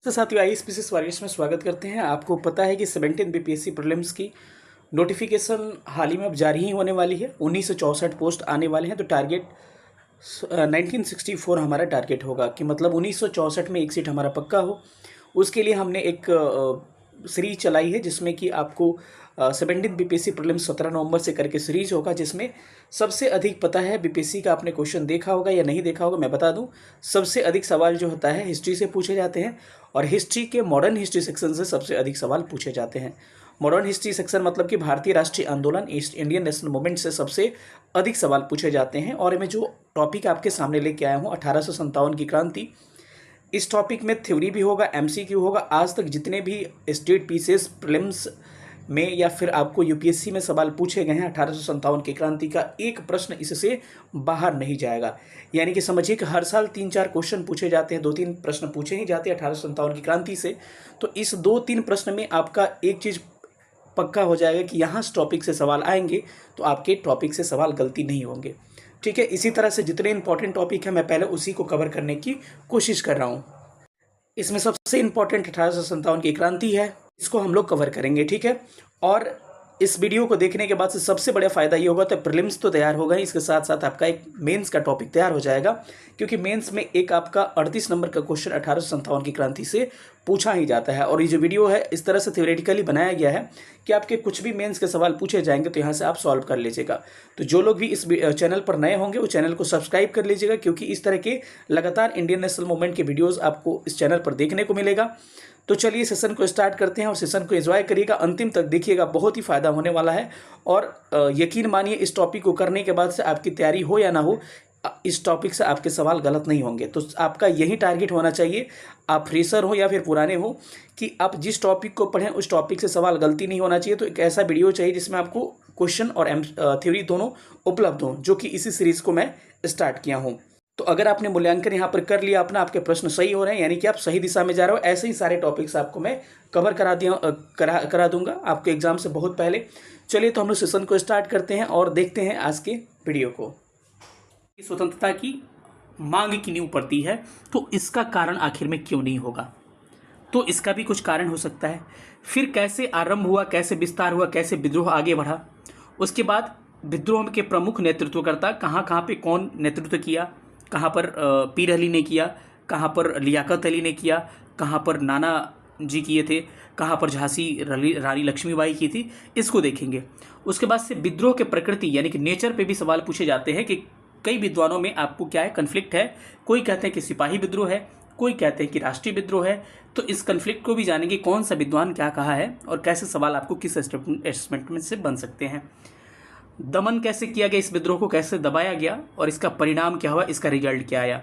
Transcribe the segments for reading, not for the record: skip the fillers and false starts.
तो साथियों IAS warriors में स्वागत करते हैं। आपको पता है कि 17 बीपीएससी प्रीलिम्स की नोटिफिकेशन हाल ही में अब जारी ही होने वाली है। 1964 पोस्ट आने वाले हैं। तो टारगेट 1964 हमारा टारगेट होगा कि मतलब 1964 में एक सीट हमारा पक्का हो। उसके लिए हमने एक सीरीज चलाई है जिसमें कि आपको 17 बीपीएससी प्रीलिम्स 17 नवंबर से करके सीरीज होगा, जिसमें सबसे अधिक पता है बीपीएससी का आपने क्वेश्चन देखा होगा या नहीं देखा होगा मैं बता दूं। सबसे अधिक सवाल जो होता है हिस्ट्री से पूछे जाते हैं और हिस्ट्री के मॉडर्न हिस्ट्री सेक्शन से सबसे अधिक सवाल पूछे जाते हैं। मॉडर्न हिस्ट्री सेक्शन मतलब कि भारतीय राष्ट्रीय आंदोलन ईस्ट इंडियन नेशनल मूवमेंट से सबसे अधिक सवाल पूछे जाते हैं। और मैं जो टॉपिक आपके सामने लेके आया हूँ 1857 की क्रांति, इस टॉपिक में थ्योरी भी होगा, एमसीक्यू होगा। आज तक जितने भी स्टेट पीसीएस प्रीलिम्स में या फिर आपको यूपीएससी में सवाल पूछे गए हैं 1857 की क्रांति का एक प्रश्न इससे बाहर नहीं जाएगा। यानी कि समझिए कि हर साल 3-4 क्वेश्चन पूछे जाते हैं, 2-3 प्रश्न पूछे ही जाते हैं 1857 की क्रांति से। तो इस 2-3 प्रश्न में आपका एक चीज़ पक्का हो जाएगा कि यहाँ से टॉपिक से सवाल आएंगे तो आपके टॉपिक से सवाल गलती नहीं होंगे। ठीक है, इसी तरह से जितने इंपॉर्टेंट टॉपिक है मैं पहले उसी को कवर करने की कोशिश कर रहा हूँ। इसमें सबसे इंपॉर्टेंट 1857 की क्रांति है, इसको हम लोग कवर करेंगे। ठीक है, और इस वीडियो को देखने के बाद से सबसे बड़ा फायदा ये होगा तो प्रीलिम्स तो तैयार होगा ही, इसके साथ साथ आपका एक मेंस का टॉपिक तैयार हो जाएगा, क्योंकि मेंस में एक आपका 38 नंबर का क्वेश्चन 1857 की क्रांति से पूछा ही जाता है। और ये जो वीडियो है इस तरह से थ्योरेटिकली बनाया गया है कि आपके कुछ भी मेंस के सवाल पूछे जाएंगे तो यहाँ से आप सॉल्व कर लीजिएगा। तो जो लोग भी इस चैनल पर नए होंगे वो चैनल को सब्सक्राइब कर लीजिएगा, क्योंकि इस तरह के लगातार इंडियन नेशनल मूवमेंट के वीडियोज़ आपको इस चैनल पर देखने को मिलेगा। तो चलिए सेशन को स्टार्ट करते हैं और सेशन को एंजॉय करिएगा, अंतिम तक देखिएगा, बहुत ही फायदा होने वाला है। और यकीन मानिए इस टॉपिक को करने के बाद से आपकी तैयारी हो या ना हो, इस टॉपिक से आपके सवाल गलत नहीं होंगे। तो आपका यही टारगेट होना चाहिए, आप फ्रेशर हो या फिर पुराने हो, कि आप जिस टॉपिक को पढ़ें उस टॉपिक से सवाल गलती नहीं होना चाहिए। तो एक ऐसा वीडियो चाहिए जिसमें आपको क्वेश्चन और थ्योरी दोनों उपलब्ध हों, जो कि इसी सीरीज़ को मैं स्टार्ट किया हूँ। तो अगर आपने मूल्यांकन यहाँ पर कर लिया अपना, आपके प्रश्न सही हो रहे हैं यानी कि आप सही दिशा में जा रहे हो, ऐसे ही सारे टॉपिक्स आपको मैं कवर करा दूंगा आपके एग्जाम से बहुत पहले। चलिए तो हम लोग सेशन को स्टार्ट करते हैं और देखते हैं आज के वीडियो को। स्वतंत्रता की मांग की नींव पड़ती है, तो इसका कारण आखिर में क्यों नहीं होगा? तो इसका भी कुछ कारण हो सकता है। फिर कैसे आरंभ हुआ, कैसे विस्तार हुआ, कैसे विद्रोह आगे बढ़ा, उसके बाद विद्रोह के प्रमुख नेतृत्वकर्ता कहाँ पे कौन नेतृत्व किया, कहाँ पर पीर अली ने किया, कहाँ पर लियाकत अली ने किया, कहाँ पर नाना जी किए थे, कहाँ पर झांसी रानी लक्ष्मीबाई की थी, इसको देखेंगे। उसके बाद से विद्रोह के प्रकृति यानी कि नेचर पे भी सवाल पूछे जाते हैं कि कई विद्वानों में आपको क्या है, कन्फ्लिक्ट है। कोई कहते हैं कि सिपाही विद्रोह है, कोई कहते हैं कि राष्ट्रीय विद्रोह है। तो इस कन्फ्लिक्ट को भी जानेंगे, कौन सा विद्वान क्या कहा है और कैसे सवाल आपको किस स्टेटमेंट से बन सकते हैं। दमन कैसे किया गया, इस विद्रोह को कैसे दबाया गया और इसका परिणाम क्या हुआ, इसका रिजल्ट क्या आया।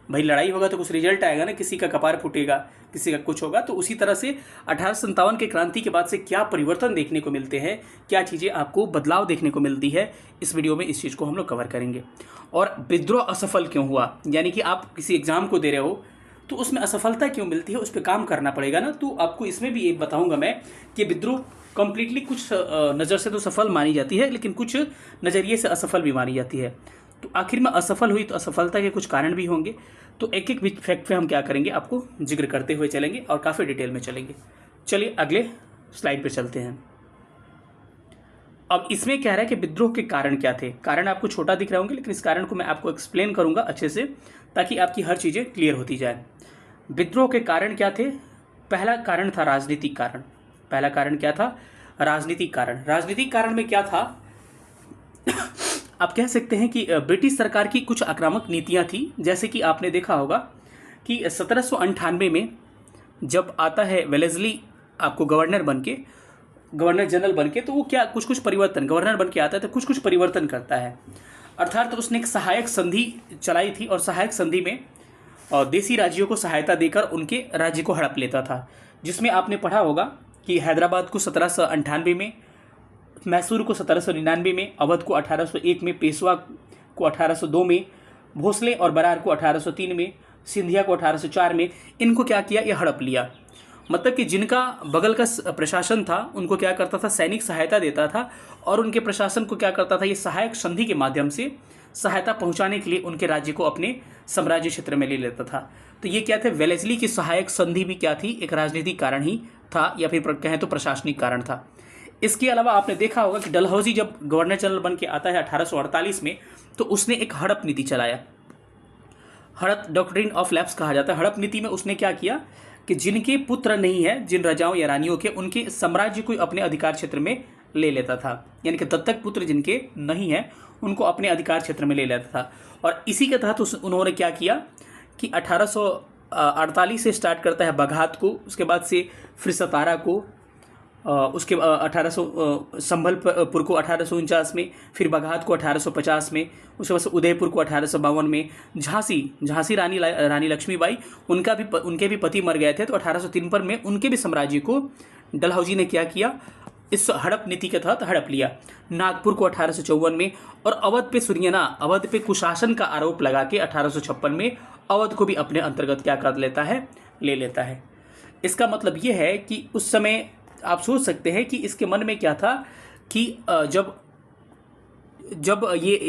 भाई लड़ाई होगा तो कुछ रिजल्ट आएगा ना, किसी का कपार फूटेगा, किसी का कुछ होगा। तो उसी तरह से 1857 के क्रांति के बाद से क्या परिवर्तन देखने को मिलते हैं, क्या चीज़ें आपको बदलाव देखने को मिलती है, इस वीडियो में इस चीज़ को हम लोग कवर करेंगे। और विद्रोह असफल क्यों हुआ, यानी कि आप किसी एग्जाम को दे रहे हो तो उसमें असफलता क्यों मिलती है, उस पर काम करना पड़ेगा ना। तो आपको इसमें भी एक बताऊंगा मैं कि विद्रोह कंप्लीटली कुछ नज़र से तो सफल मानी जाती है, लेकिन कुछ नज़रिए से असफल भी मानी जाती है। तो आखिर में असफल हुई तो असफलता के कुछ कारण भी होंगे। तो एक एक फैक्ट पे हम क्या करेंगे आपको जिक्र करते हुए चलेंगे और काफ़ी डिटेल में चलेंगे। चलिए अगले स्लाइड पे चलते हैं। अब इसमें कह रहा है कि विद्रोह के कारण क्या थे। कारण आपको छोटा दिख रहे होंगे, लेकिन इस कारण को मैं आपको एक्सप्लेन करूंगा अच्छे से, ताकि आपकी हर चीज़ें क्लियर होती जाए। विद्रोह के कारण क्या थे? पहला कारण था राजनीतिक कारण। पहला कारण क्या था? राजनीतिक कारण। राजनीतिक कारण में क्या था? आप कह सकते हैं कि ब्रिटिश सरकार की कुछ आक्रामक नीतियां थी। जैसे कि आपने देखा होगा कि 1798 में जब आता है वेलेस्ली आपको गवर्नर जनरल बन के, तो वो क्या कुछ परिवर्तन, गवर्नर बन के आता है तो कुछ परिवर्तन करता है। अर्थात तो उसने एक सहायक संधि चलाई थी और सहायक संधि में देसी राज्यों को सहायता देकर उनके राज्य को हड़प लेता था। जिसमें आपने पढ़ा होगा कि हैदराबाद को 1798 में, मैसूर को 1799 में, अवध को 1801 में, पेशवा को 1802 में, भोसले और बरार को 1803 में, सिंधिया को 1804 में, इनको क्या किया, ये हड़प लिया। मतलब कि जिनका बगल का प्रशासन था उनको क्या करता था, सैनिक सहायता देता था और उनके प्रशासन को क्या करता था, ये सहायक संधि के माध्यम से सहायता पहुंचाने के लिए उनके राज्य को अपने साम्राज्य क्षेत्र में ले लेता था। तो ये क्या थे, वेलेस्ली की सहायक संधि भी क्या थी, एक राजनीतिक कारण ही था, या फिर कहें तो प्रशासनिक कारण था। इसके अलावा आपने देखा होगा कि डलहौजी जब गवर्नर जनरल बन के आता है 1848 में, तो उसने एक हड़प नीति चलाया। हड़प डॉक्ट्रिन ऑफ लैप्स कहा जाता है। हड़प नीति में उसने क्या किया कि जिनके पुत्र नहीं है, जिन राजाओं या रानियों के, उनके साम्राज्य को अपने अधिकार क्षेत्र में ले लेता था। यानी कि दत्तक पुत्र जिनके नहीं है उनको अपने अधिकार क्षेत्र में ले लेता था। और इसी के तहत उन्होंने क्या किया कि 1848 से स्टार्ट करता है बघात को, उसके बाद से फिर सतारा को, उसके 1800 संभलपुर को 1849 में, फिर बघात को 1850 में, उसके बाद से उदयपुर को 1852 में, झांसी रानी लक्ष्मीबाई, उनके भी पति मर गए थे, तो 1853 में उनके भी साम्राज्य को डलहौजी ने क्या किया, इस हड़प नीति के तहत हड़प लिया। नागपुर को 1854 में, और अवध पे सुरियना, अवध पे कुशासन का आरोप लगा के 1856 में अवध को भी अपने अंतर्गत क्या कर लेता है, ले लेता है। इसका मतलब ये है कि उस समय आप सोच सकते हैं कि इसके मन में क्या था कि जब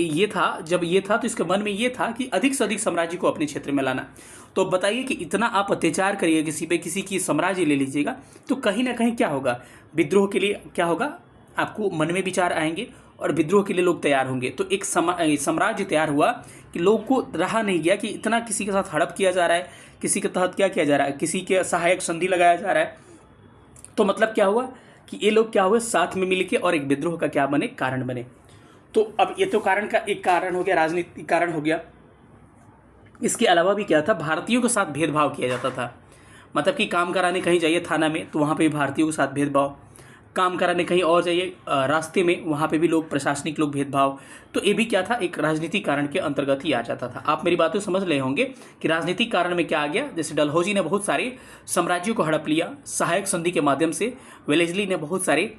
ये था तो इसके मन में ये था कि अधिक से अधिक साम्राज्य को अपने क्षेत्र में लाना। तो बताइए कि इतना आप अत्याचार करिए किसी पे, किसी की साम्राज्य ले लीजिएगा, तो कहीं ना कहीं क्या होगा, विद्रोह के लिए क्या होगा, आपको मन में विचार आएंगे और विद्रोह के लिए लोग तैयार होंगे। तो एक साम्राज्य तैयार हुआ कि लोग को रहा नहीं गया कि इतना किसी के साथ हड़प किया जा रहा है, किसी के तहत क्या किया जा रहा है, किसी के सहायक संधि लगाया जा रहा है। तो मतलब क्या हुआ कि ये लोग क्या हुए, साथ में मिलके और एक विद्रोह का क्या बने, कारण बने। तो अब ये तो कारण का एक कारण हो गया, राजनीतिक कारण हो गया। इसके अलावा भी क्या था, भारतीयों के साथ भेदभाव किया जाता था। मतलब कि काम कराने कहीं जाइए थाना में, तो वहाँ पे भी भारतीयों के साथ भेदभाव, काम कराने कहीं और जाइए रास्ते में, वहाँ पे भी लोग, प्रशासनिक लोग, भेदभाव। तो ये भी क्या था, एक राजनीतिक कारण के अंतर्गत ही आ जाता था। आप मेरी बातें समझ रहे होंगे कि राजनीतिक कारण में क्या आ गया। जैसे डलहौजी ने बहुत सारे साम्राज्यों को हड़प लिया सहायक संधि के माध्यम से, वेलेस्ली ने बहुत सारे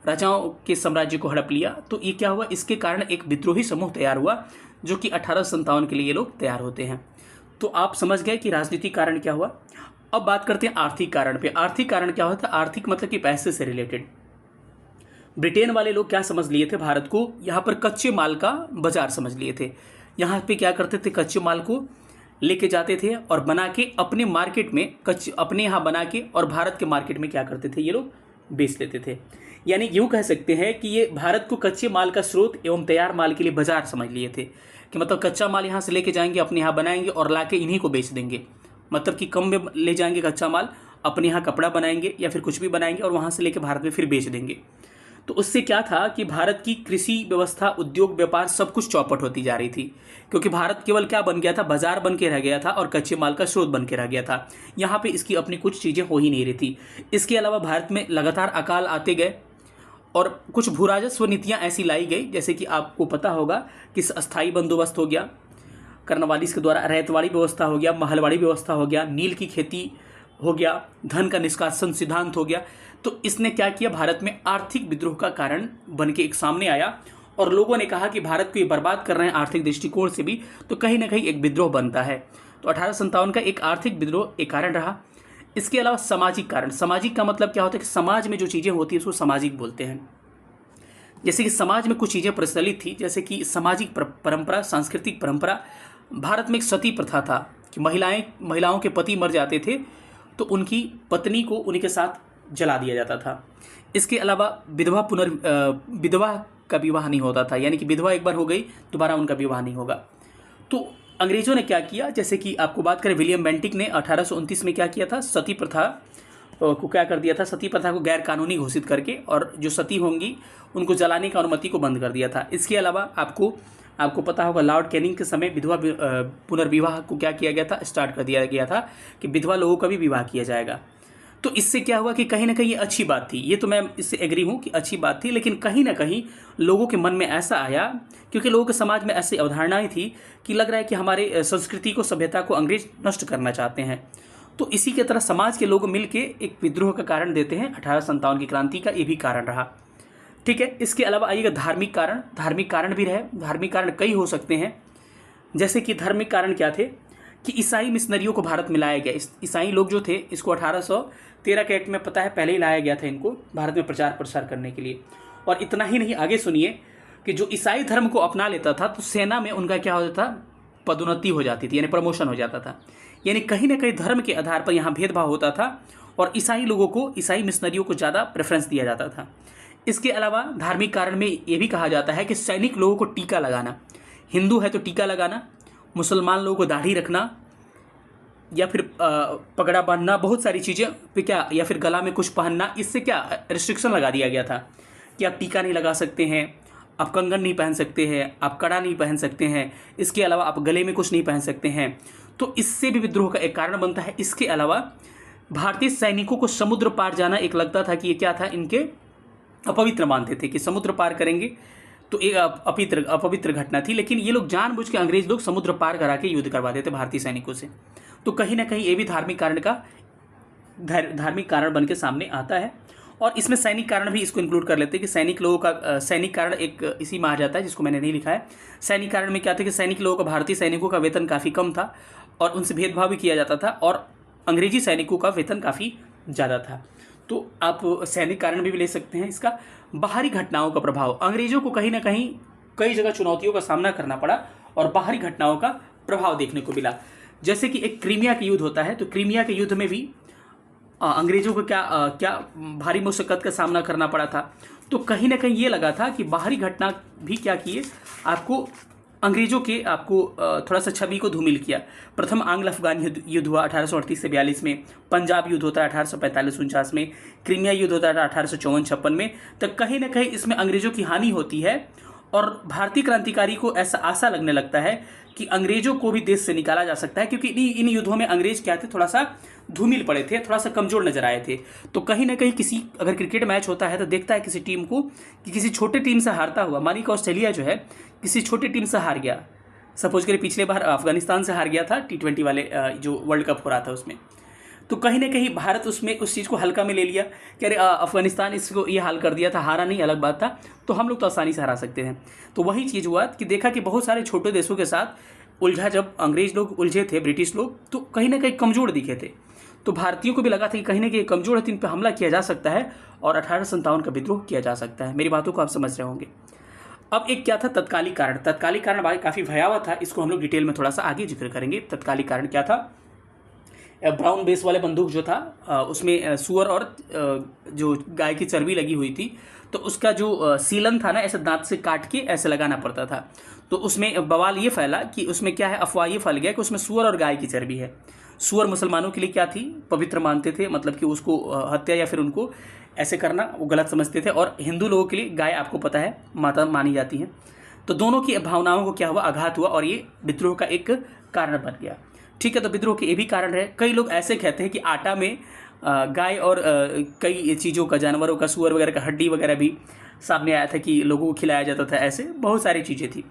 राजाओं के साम्राज्य को हड़प लिया। तो ये क्या हुआ, इसके कारण एक विद्रोही समूह तैयार हुआ, जो कि 1857 के लिए ये लोग तैयार होते हैं। तो आप समझ गए कि राजनीतिक कारण क्या हुआ। अब बात करते हैं आर्थिक कारण पे। आर्थिक कारण क्या होता है, आर्थिक मतलब कि पैसे से रिलेटेड। ब्रिटेन वाले लोग क्या समझ लिए थे, भारत को यहाँ पर कच्चे माल का बाजार समझ लिए थे। यहाँ पे क्या करते थे, कच्चे माल को लेके जाते थे और बना के अपने मार्केट में, अपने यहाँ बना के और भारत के मार्केट में क्या करते थे, ये लोग बेच लेते थे। यानी यूँ कह सकते हैं कि ये भारत को कच्चे माल का स्रोत एवं तैयार माल के लिए बाजार समझ लिए थे। कि मतलब कच्चा माल यहाँ से लेके जाएंगे, अपने यहाँ बनाएंगे और लाके इन्हीं को बेच देंगे। मतलब कि कम में ले जाएंगे कच्चा माल, अपने यहाँ कपड़ा बनाएंगे या फिर कुछ भी बनाएंगे और वहाँ से लेके भारत में फिर बेच देंगे। तो उससे क्या था कि भारत की कृषि व्यवस्था, उद्योग, व्यापार सब कुछ चौपट होती जा रही थी। क्योंकि भारत केवल क्या बन गया था, बाजार बन के रह गया था और कच्चे माल का स्रोत बन के रह गया था। यहाँ पे इसकी अपनी कुछ चीज़ें हो ही नहीं रही थी। इसके अलावा भारत में लगातार अकाल आते गए और कुछ भू राजस्व नीतियाँ ऐसी लाई गई, जैसे कि आपको पता होगा कि अस्थायी बंदोबस्त हो गया कर्नवालिस के द्वारा, रैयतवाड़ी व्यवस्था हो गया, महलवाड़ी व्यवस्था हो गया, नील की खेती हो गया, धन का निष्कासन सिद्धांत हो गया। तो इसने क्या किया, भारत में आर्थिक विद्रोह का कारण बन के एक सामने आया और लोगों ने कहा कि भारत को ये बर्बाद कर रहे हैं आर्थिक दृष्टिकोण से भी, तो कहीं ना कहीं एक विद्रोह बनता है। तो 1857 का एक आर्थिक विद्रोह एक कारण रहा। इसके अलावा सामाजिक कारण, सामाजिक का मतलब क्या होता है कि समाज में जो चीज़ें होती है उसको सामाजिक बोलते हैं। जैसे कि समाज में कुछ चीज़ें प्रचलित थी, जैसे कि सामाजिक परंपरा, सांस्कृतिक परंपरा। भारत में एक सती प्रथा था कि महिलाओं के पति मर जाते थे तो उनकी पत्नी को उन्हीं के साथ जला दिया जाता था। इसके अलावा विधवा का विवाह नहीं होता था, यानी कि विधवा एक बार हो गई दोबारा उनका विवाह नहीं होगा। तो अंग्रेज़ों ने क्या किया, जैसे कि आपको बात करें, विलियम बेंटिक ने 1829 में क्या किया था, सती प्रथा को क्या कर दिया था, सती प्रथा को गैर कानूनी घोषित करके और जो सती होंगी उनको जलाने की अनुमति को बंद कर दिया था। इसके अलावा आपको पता होगा, लॉर्ड कैनिंग के समय विधवा पुनर्विवाह को क्या किया गया था, स्टार्ट कर दिया गया था कि विधवा लोगों का भी विवाह किया जाएगा। तो इससे क्या हुआ कि कहीं ना कहीं ये अच्छी बात थी, ये तो मैं इससे एग्री हूँ कि अच्छी बात थी, लेकिन कहीं ना कहीं लोगों के मन में ऐसा आया, क्योंकि लोगों के समाज में ऐसी अवधारणाएं थी कि लग रहा है कि हमारे संस्कृति को, सभ्यता को अंग्रेज नष्ट करना चाहते हैं। तो इसी के तरह समाज के लोग मिल के एक विद्रोह का कारण देते हैं। 1857 की क्रांति का ये भी कारण रहा। ठीक है, इसके अलावा आइएगा धार्मिक कारण। धार्मिक कारण भी रहे। धार्मिक कारण कई हो सकते हैं, जैसे कि धार्मिक कारण क्या थे कि ईसाई मिशनरियों को भारत में लाया गया। ईसाई लोग जो थे, इसको 1813 के एक्ट में पता है पहले ही लाया गया था इनको भारत में प्रचार प्रसार करने के लिए। और इतना ही नहीं, आगे सुनिए कि जो ईसाई धर्म को अपना लेता था तो सेना में उनका क्या हो जाता था, पदोन्नति हो जाती थी, यानी प्रमोशन हो जाता था। यानी कहीं ना कहीं धर्म के आधार पर यहाँ भेदभाव होता था और ईसाई लोगों को, ईसाई मिशनरियों को ज़्यादा प्रेफरेंस दिया जाता था। इसके अलावा धार्मिक कारण में ये भी कहा जाता है कि सैनिक लोगों को टीका लगाना, हिंदू है तो टीका लगाना, मुसलमान लोगों को दाढ़ी रखना या फिर पगड़ा बांधना, बहुत सारी चीज़ें पे क्या, या फिर गला में कुछ पहनना, इससे क्या रिस्ट्रिक्शन लगा दिया गया था कि आप टीका नहीं लगा सकते हैं, आप कंगन नहीं पहन सकते हैं, आप कड़ा नहीं पहन सकते हैं, इसके अलावा आप गले में कुछ नहीं पहन सकते हैं। तो इससे भी विद्रोह का एक कारण बनता है। इसके अलावा भारतीय सैनिकों को समुद्र पार जाना एक लगता था कि ये क्या था, इनके अपवित्र मानते थे कि समुद्र पार करेंगे तो एक अपवित्र घटना थी। लेकिन ये लोग जानबूझ के, अंग्रेज लोग समुद्र पार करा के युद्ध करवा देते भारतीय सैनिकों से। तो कहीं ना कहीं ये भी धार्मिक कारण बन के सामने आता है। और इसमें सैनिक कारण भी इसको इंक्लूड कर लेते हैं कि सैनिक लोगों का सैनिक कारण एक इसी में आ जाता है, जिसको मैंने नहीं लिखा है। सैनिक कारण में क्या था कि सैनिक लोगों का, भारतीय सैनिकों का वेतन काफ़ी कम था और उनसे भेदभाव भी किया जाता था, और अंग्रेजी सैनिकों का वेतन काफ़ी ज़्यादा था। तो आप सैनिक कारण भी ले सकते हैं। इसका बाहरी घटनाओं का प्रभाव, अंग्रेजों को कहीं ना कहीं कई जगह चुनौतियों का सामना करना पड़ा और बाहरी घटनाओं का प्रभाव देखने को मिला। जैसे कि एक क्रीमिया का युद्ध होता है, तो क्रीमिया के युद्ध में भी अंग्रेजों को क्या भारी मुशक्कत का सामना करना पड़ा था। तो कहीं ना कहीं ये लगा था कि बाहरी घटना भी क्या किए, आपको अंग्रेजों के थोड़ा सा छवि को धूमिल किया। प्रथम आंग्ल अफगान युद्ध हुआ 1838 से 42 में, पंजाब युद्ध होता है 1845-49 में, क्रीमिया युद्ध होता है 1854-56 में। तो कहीं ना कहीं इसमें अंग्रेजों की हानि होती है और भारतीय क्रांतिकारी को ऐसा आशा लगने लगता है कि अंग्रेजों को भी देश से निकाला जा सकता है, क्योंकि इन युद्धों में अंग्रेज क्या थे, थोड़ा सा धूमिल पड़े थे, थोड़ा सा कमजोर नजर आए थे। तो कहीं ना कहीं अगर क्रिकेट मैच होता है तो देखता है किसी टीम को कि किसी छोटे टीम से हारता हुआ, मानी कि ऑस्ट्रेलिया जो है किसी छोटे टीम से हार गया, सपोज करिए पिछले बार अफगानिस्तान से हार गया था T20 वाले जो वर्ल्ड कप हो रहा था उसमें, तो कहीं ना कहीं भारत उसमें उस चीज़ को हल्का में ले लिया कि अरे अफगानिस्तान इसको ये हाल कर दिया था, हारा नहीं, अलग बात था, तो हम लोग तो आसानी से हरा सकते हैं। तो वही चीज़ हुआ कि देखा कि बहुत सारे छोटे देशों के साथ उलझा, जब अंग्रेज लोग उलझे थे, ब्रिटिश लोग, तो कहीं ना कहीं कमज़ोर दिखे थे। तो भारतीयों को भी लगा था कि कहीं ना कहीं कमज़ोर है, तो इन पर हमला किया जा सकता है और 1857 का विद्रोह किया जा सकता है। मेरी बातों को आप समझ रहे होंगे। अब एक क्या था, तत्कालिक कारण। तत्कालिक कारण भाई काफ़ी भयावह था, इसको हम लोग डिटेल में थोड़ा सा आगे जिक्र करेंगे। तत्कालिक कारण क्या था, ब्राउन बेस वाले बंदूक जो था उसमें सुअर और जो गाय की चर्बी लगी हुई थी, तो उसका जो सीलन था ना, ऐसे दांत से काट के ऐसे लगाना पड़ता था। तो उसमें बवाल ये फैला कि उसमें क्या है, अफवाह ये फैल गया कि उसमें सुअर और गाय की चर्बी है। सुअर मुसलमानों के लिए क्या थी, पवित्र मानते थे, मतलब कि उसको हत्या या फिर उनको ऐसे करना वो गलत समझते थे, और हिंदू लोगों के लिए गाय आपको पता है माता मानी जाती है। तो दोनों की भावनाओं को क्या हुआ, आघात हुआ और ये विद्रोह का एक कारण बन गया। ठीक है, तो विद्रोह के ये भी कारण है। कई लोग ऐसे कहते हैं कि आटा में गाय और कई चीज़ों का, जानवरों का, सुअर वगैरह का हड्डी वगैरह भी सामने आया था कि लोगों को खिलाया जाता था, ऐसे बहुत सारी चीज़ें थी।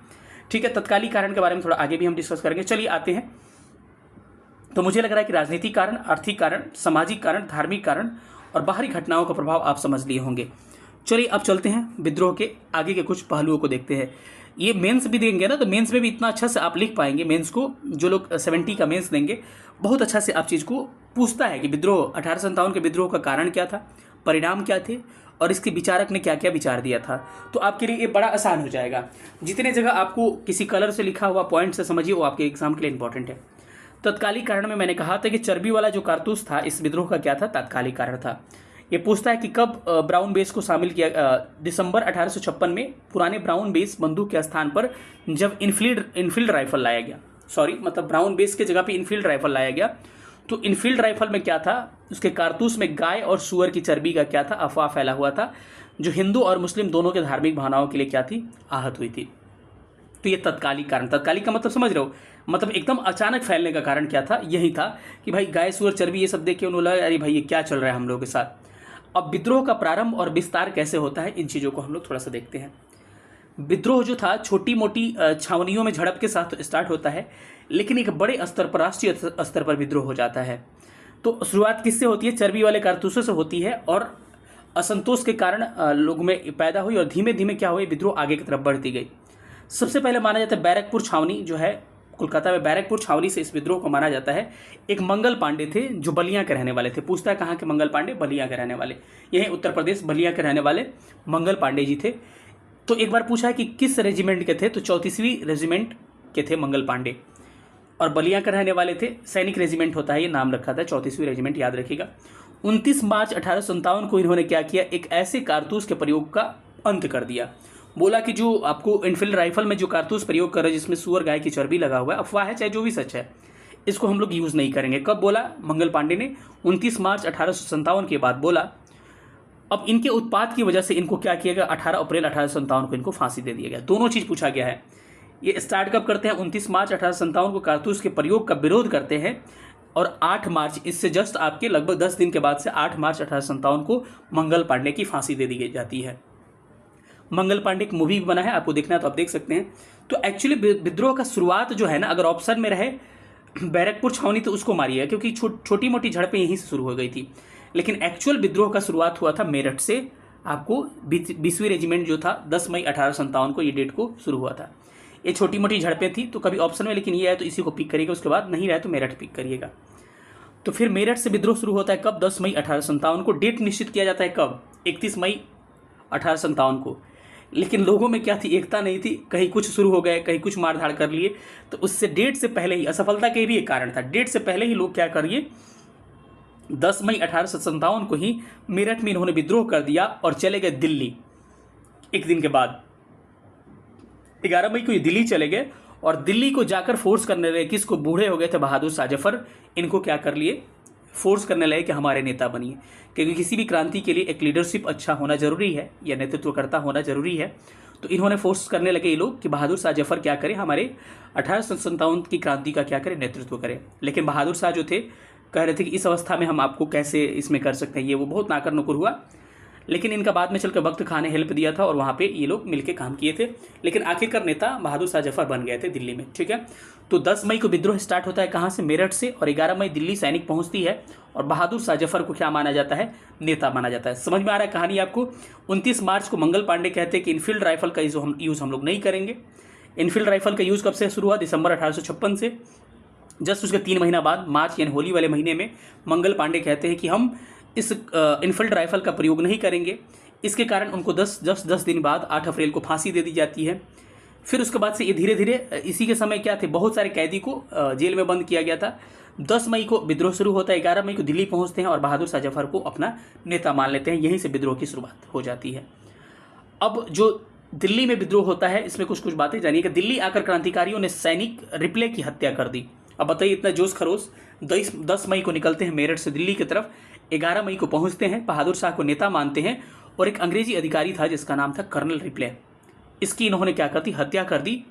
ठीक है, तत्कालिक कारण के बारे में थोड़ा आगे भी हम डिस्कस करेंगे। चलिए आते हैं। तो मुझे लग रहा है कि राजनीतिक कारण, आर्थिक कारण, सामाजिक कारण, धार्मिक कारण और बाहरी घटनाओं का प्रभाव आप समझ लिए होंगे। चलिए अब चलते हैं विद्रोह के आगे के कुछ पहलुओं को देखते हैं। ये मेंस भी देंगे ना, तो मेंस में भी इतना अच्छा से आप लिख पाएंगे। मेंस को जो लोग 70 का मेंस देंगे, बहुत अच्छा से आप चीज़ को पूछता है कि विद्रोह 1857 के विद्रोह का कारण क्या था, परिणाम क्या थे और इसके विचारक ने क्या क्या विचार दिया था। तो आपके लिए ये बड़ा आसान हो जाएगा। जितने जगह आपको किसी कलर से लिखा हुआ पॉइंट से समझिए, वो आपके एग्जाम के लिए इंपॉर्टेंट है। तत्कालिक कारण में मैंने कहा था कि चर्बी वाला जो कारतूस था इस विद्रोह का क्या था, तात्कालिक कारण था। ये पूछता है कि कब ब्राउन बेस को शामिल किया, दिसंबर 1856 में पुराने ब्राउन बेस बंदूक के स्थान पर जब इनफील्ड राइफल लाया गया, मतलब ब्राउन बेस के जगह पे इनफील्ड राइफल लाया गया। तो इनफील्ड राइफल में क्या था, उसके कारतूस में गाय और सुअर की चर्बी का क्या था, अफवाह फैला हुआ था, जो हिंदू और मुस्लिम दोनों के धार्मिक भावनाओं के लिए क्या थी, आहत हुई थी। तो ये तत्कालिक कारण, तत्कालिक का मतलब समझ रहे हो, मतलब एकदम अचानक फैलने का कारण क्या था, यही था कि भाई गाय सुअर चर्बी ये सब देख के उन्होंने लगा अरे भाई ये क्या चल रहा है हम लोगों के साथ। अब विद्रोह का प्रारंभ और विस्तार कैसे होता है, इन चीज़ों को हम लोग थोड़ा सा देखते हैं। विद्रोह जो था छोटी मोटी छावनियों में झड़प के साथ स्टार्ट होता है, लेकिन एक बड़े स्तर पर, राष्ट्रीय स्तर पर विद्रोह हो जाता है। तो शुरुआत किससे होती है, चर्बी वाले कारतूसों से होती है और असंतोष के कारण लोगों में पैदा हुई और धीमे धीमे क्या हुई, विद्रोह आगे की तरफ बढ़ती गई। सबसे पहले माना जाता है बैरकपुर छावनी जो है कोलकाता में, बैरकपुर छावनी से इस विद्रोह को माना जाता है। एक मंगल पांडे थे जो बलिया के रहने वाले थे। पूछता है कहाँ के मंगल पांडे, बलिया के रहने वाले, यही उत्तर प्रदेश बलिया के रहने वाले मंगल पांडे जी थे। तो एक बार पूछा है कि किस रेजिमेंट के थे, तो 34वीं रेजिमेंट के थे मंगल पांडे। और बलिया के रहने वाले थे। सैनिक रेजिमेंट होता है, ये नाम रखा था 34वीं रेजिमेंट, याद रखिएगा। 29 मार्च 1857 को इन्होंने क्या किया, एक ऐसे कारतूस के प्रयोग का अंत कर दिया। बोला कि जो आपको इनफील्ड राइफल में जो कारतूस प्रयोग कर रहे हैं जिसमें सुअर गाय की चर्बी लगा हुआ है, अफवाह है चाहे जो भी सच है, इसको हम लोग यूज़ नहीं करेंगे। कब बोला? मंगल पांडे ने 29 मार्च 1857 के बाद बोला। अब इनके उत्पाद की वजह से इनको क्या किया गया, 18 अप्रैल 1857 को इनको फांसी दे दिया गया। दोनों चीज़ पूछा गया है। ये स्टार्ट कब करते हैं? 29 मार्च 1857 को कारतूस के प्रयोग का विरोध करते हैं, और 8 मार्च, इससे जस्ट आपके लगभग 10 दिन के बाद से 8 मार्च 1857 को मंगल पांडे की फांसी दे दी जाती है। मंगल पांडे एक मूवी भी बना है, आपको देखना है तो आप देख सकते हैं। तो एक्चुअली विद्रोह का शुरुआत जो है ना, अगर ऑप्शन में रहे बैरकपुर छावनी तो उसको मारिएगा, क्योंकि छोटी मोटी झड़पें यहीं से शुरू हो गई थी। लेकिन एक्चुअल विद्रोह का शुरुआत हुआ था मेरठ से। आपको 20वीं रेजिमेंट जो था 10 मई 1857 को ये डेट को शुरू हुआ था। ये छोटी मोटी झड़पें थी तो कभी ऑप्शन में, लेकिन ये है तो इसी को पिक करिएगा, उसके बाद नहीं रहे तो मेरठ पिक करिएगा। तो फिर मेरठ से विद्रोह शुरू होता है कब? 10 मई 1857 को। डेट निश्चित किया जाता है कब? 31 मई 1857 को। लेकिन लोगों में क्या थी, एकता नहीं थी, कहीं कुछ शुरू हो गए, कहीं कुछ मारधाड़ कर लिए। तो उससे डेट से पहले ही, असफलता के भी एक कारण था, डेट से पहले ही लोग क्या करिए, 10 मई 1857 को ही मेरठ में इन्होंने विद्रोह कर दिया और चले गए दिल्ली। एक दिन के बाद 11 मई को ये दिल्ली चले गए और दिल्ली को जाकर फोर्स करने लगे। किसको? बूढ़े हो गए थे बहादुर शाह जफर, इनको क्या कर लिए, फोर्स करने लगे कि हमारे नेता बनिए। क्योंकि किसी भी क्रांति के लिए एक लीडरशिप अच्छा होना जरूरी है, या नेतृत्वकर्ता होना जरूरी है। तो इन्होंने फोर्स करने लगे ये लोग कि बहादुर शाह जफर क्या करें, हमारे 1857 की क्रांति का क्या करें, नेतृत्व करें। लेकिन बहादुर शाह जो थे कह रहे थे कि इस अवस्था में हम आपको कैसे इसमें कर सकते हैं, ये वो बहुत नाकर नुकुर हुआ। लेकिन इनका बाद में चलकर वक्त खां ने हेल्प दिया था और वहाँ पे ये लोग मिलके काम किए थे। लेकिन आखिरकार नेता बहादुर शाह जफर बन गए थे दिल्ली में, ठीक है। तो 10 मई को विद्रोह स्टार्ट होता है कहाँ से? मेरठ से। और 11 मई दिल्ली सैनिक पहुँचती है और बहादुर शाह जफर को क्या माना जाता है? नेता माना जाता है। समझ में आ रहा है कहानी आपको? 29 मार्च को मंगल पांडे कहते हैं कि इनफील्ड राइफल का यूज़ हम लोग नहीं करेंगे। इनफील्ड राइफल का यूज़ कब से शुरू हुआ? दिसंबर 1856 से। जस्ट उसके 3 महीना बाद, मार्च यानी होली वाले महीने में, मंगल पांडे कहते हैं कि हम इस इनफील्ड राइफल का प्रयोग नहीं करेंगे। इसके कारण उनको 10 दिन बाद 8 अप्रैल को फांसी दे दी जाती है। फिर उसके बाद से ये धीरे धीरे, इसी के समय क्या थे, बहुत सारे कैदी को जेल में बंद किया गया था। 10 मई को विद्रोह शुरू होता है, 11 मई को दिल्ली पहुंचते हैं और बहादुर शाह जफर को अपना नेता मान लेते हैं। यहीं से विद्रोह की शुरुआत हो जाती है। अब जो दिल्ली में विद्रोह होता है, इसमें कुछ कुछ बातें जानिए कि दिल्ली आकर क्रांतिकारियों ने सैनिक रिप्ले की हत्या कर दी। अब बताइए, इतना जोश खरोश। 10 मई को निकलते हैं मेरठ से दिल्ली की तरफ, 11 मई को पहुंचते हैं, बहादुर शाह को नेता मानते हैं। और एक अंग्रेजी अधिकारी था जिसका नाम था कर्नल रिप्ले, इसकी इन्होंने क्या कर दी, हत्या कर दी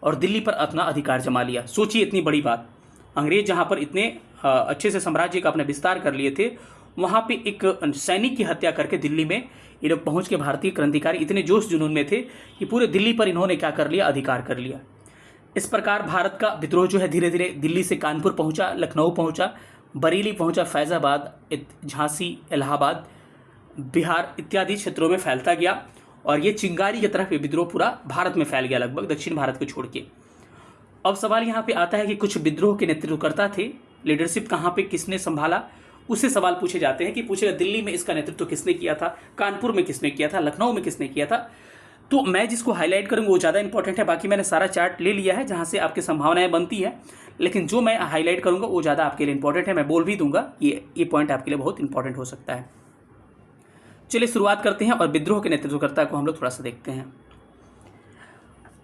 और दिल्ली पर अपना अधिकार जमा लिया। सोचिए इतनी बड़ी बात, अंग्रेज जहाँ पर इतने अच्छे से साम्राज्य का अपने विस्तार कर लिए थे, वहाँ पे एक सैनिक की हत्या करके दिल्ली में ये लोग पहुँच के भारतीय क्रांतिकारी इतने जोश जुनून में थे कि पूरे दिल्ली पर इन्होंने क्या कर लिया, अधिकार कर लिया। इस प्रकार भारत का विद्रोह जो है धीरे धीरे दिल्ली से कानपुर पहुँचा, लखनऊ पहुँचा, बरेली पहुँचा, फैज़ाबाद, झांसी, इलाहाबाद, बिहार इत्यादि क्षेत्रों में फैलता गया। और ये चिंगारी की तरफ ये विद्रोह पूरा भारत में फैल गया, लगभग दक्षिण भारत को छोड़ के। अब सवाल यहाँ पे आता है कि कुछ विद्रोह के नेतृत्वकर्ता थे, लीडरशिप कहाँ पे किसने संभाला, उससे सवाल पूछे जाते हैं कि पूछेगा दिल्ली में इसका नेतृत्व किसने किया था, कानपुर में किसने किया था, लखनऊ में किसने किया था। तो मैं जिसको हाईलाइट करूँगा वो ज़्यादा इंपॉर्टेंट है। बाकी मैंने सारा चार्ट ले लिया है जहाँ से आपकी संभावनाएं बनती है, लेकिन जो मैं हाईलाइट करूँगा वो ज़्यादा आपके लिए इंपॉर्टेंट है। मैं बोल भी दूंगा, ये पॉइंट आपके लिए बहुत इंपॉर्टेंट हो सकता है। चलिए शुरुआत करते हैं और विद्रोह के नेतृत्वकर्ता को हम लोग थोड़ा सा देखते हैं।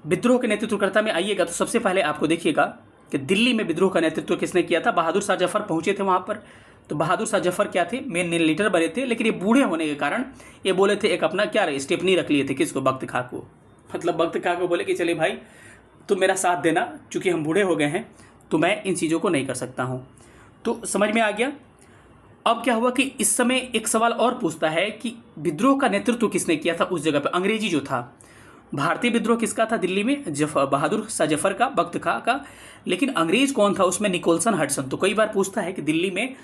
विद्रोह के नेतृत्वकर्ता में आइएगा तो सबसे पहले आपको देखिएगा कि दिल्ली में विद्रोह का नेतृत्व किसने किया था। बहादुर शाह जफर पहुंचे थे वहां पर। तो बहादुर शाह जफर क्या थे, मेन लीडर बने थे, लेकिन ये बूढ़े होने के कारण ये बोले थे एक अपना क्या स्टेप नहीं रख लिए थे, किसको, बख्त खां को। मतलब बख्त खां को बोले कि चले भाई तुम मेरा साथ देना, चूँकि हम बूढ़े हो गए हैं तो मैं इन चीज़ों को नहीं कर सकता हूँ। तो समझ में आ गया। अब क्या हुआ कि इस समय एक सवाल और पूछता है कि विद्रोह का नेतृत्व किसने किया था उस जगह पर। अंग्रेजी जो था, भारतीय विद्रोह किसका था दिल्ली में, बहादुर शाह जफर का, बख्त खां का। लेकिन अंग्रेज कौन था उसमें, निकोलसन हडसन। तो कई बार पूछता है कि दिल्ली में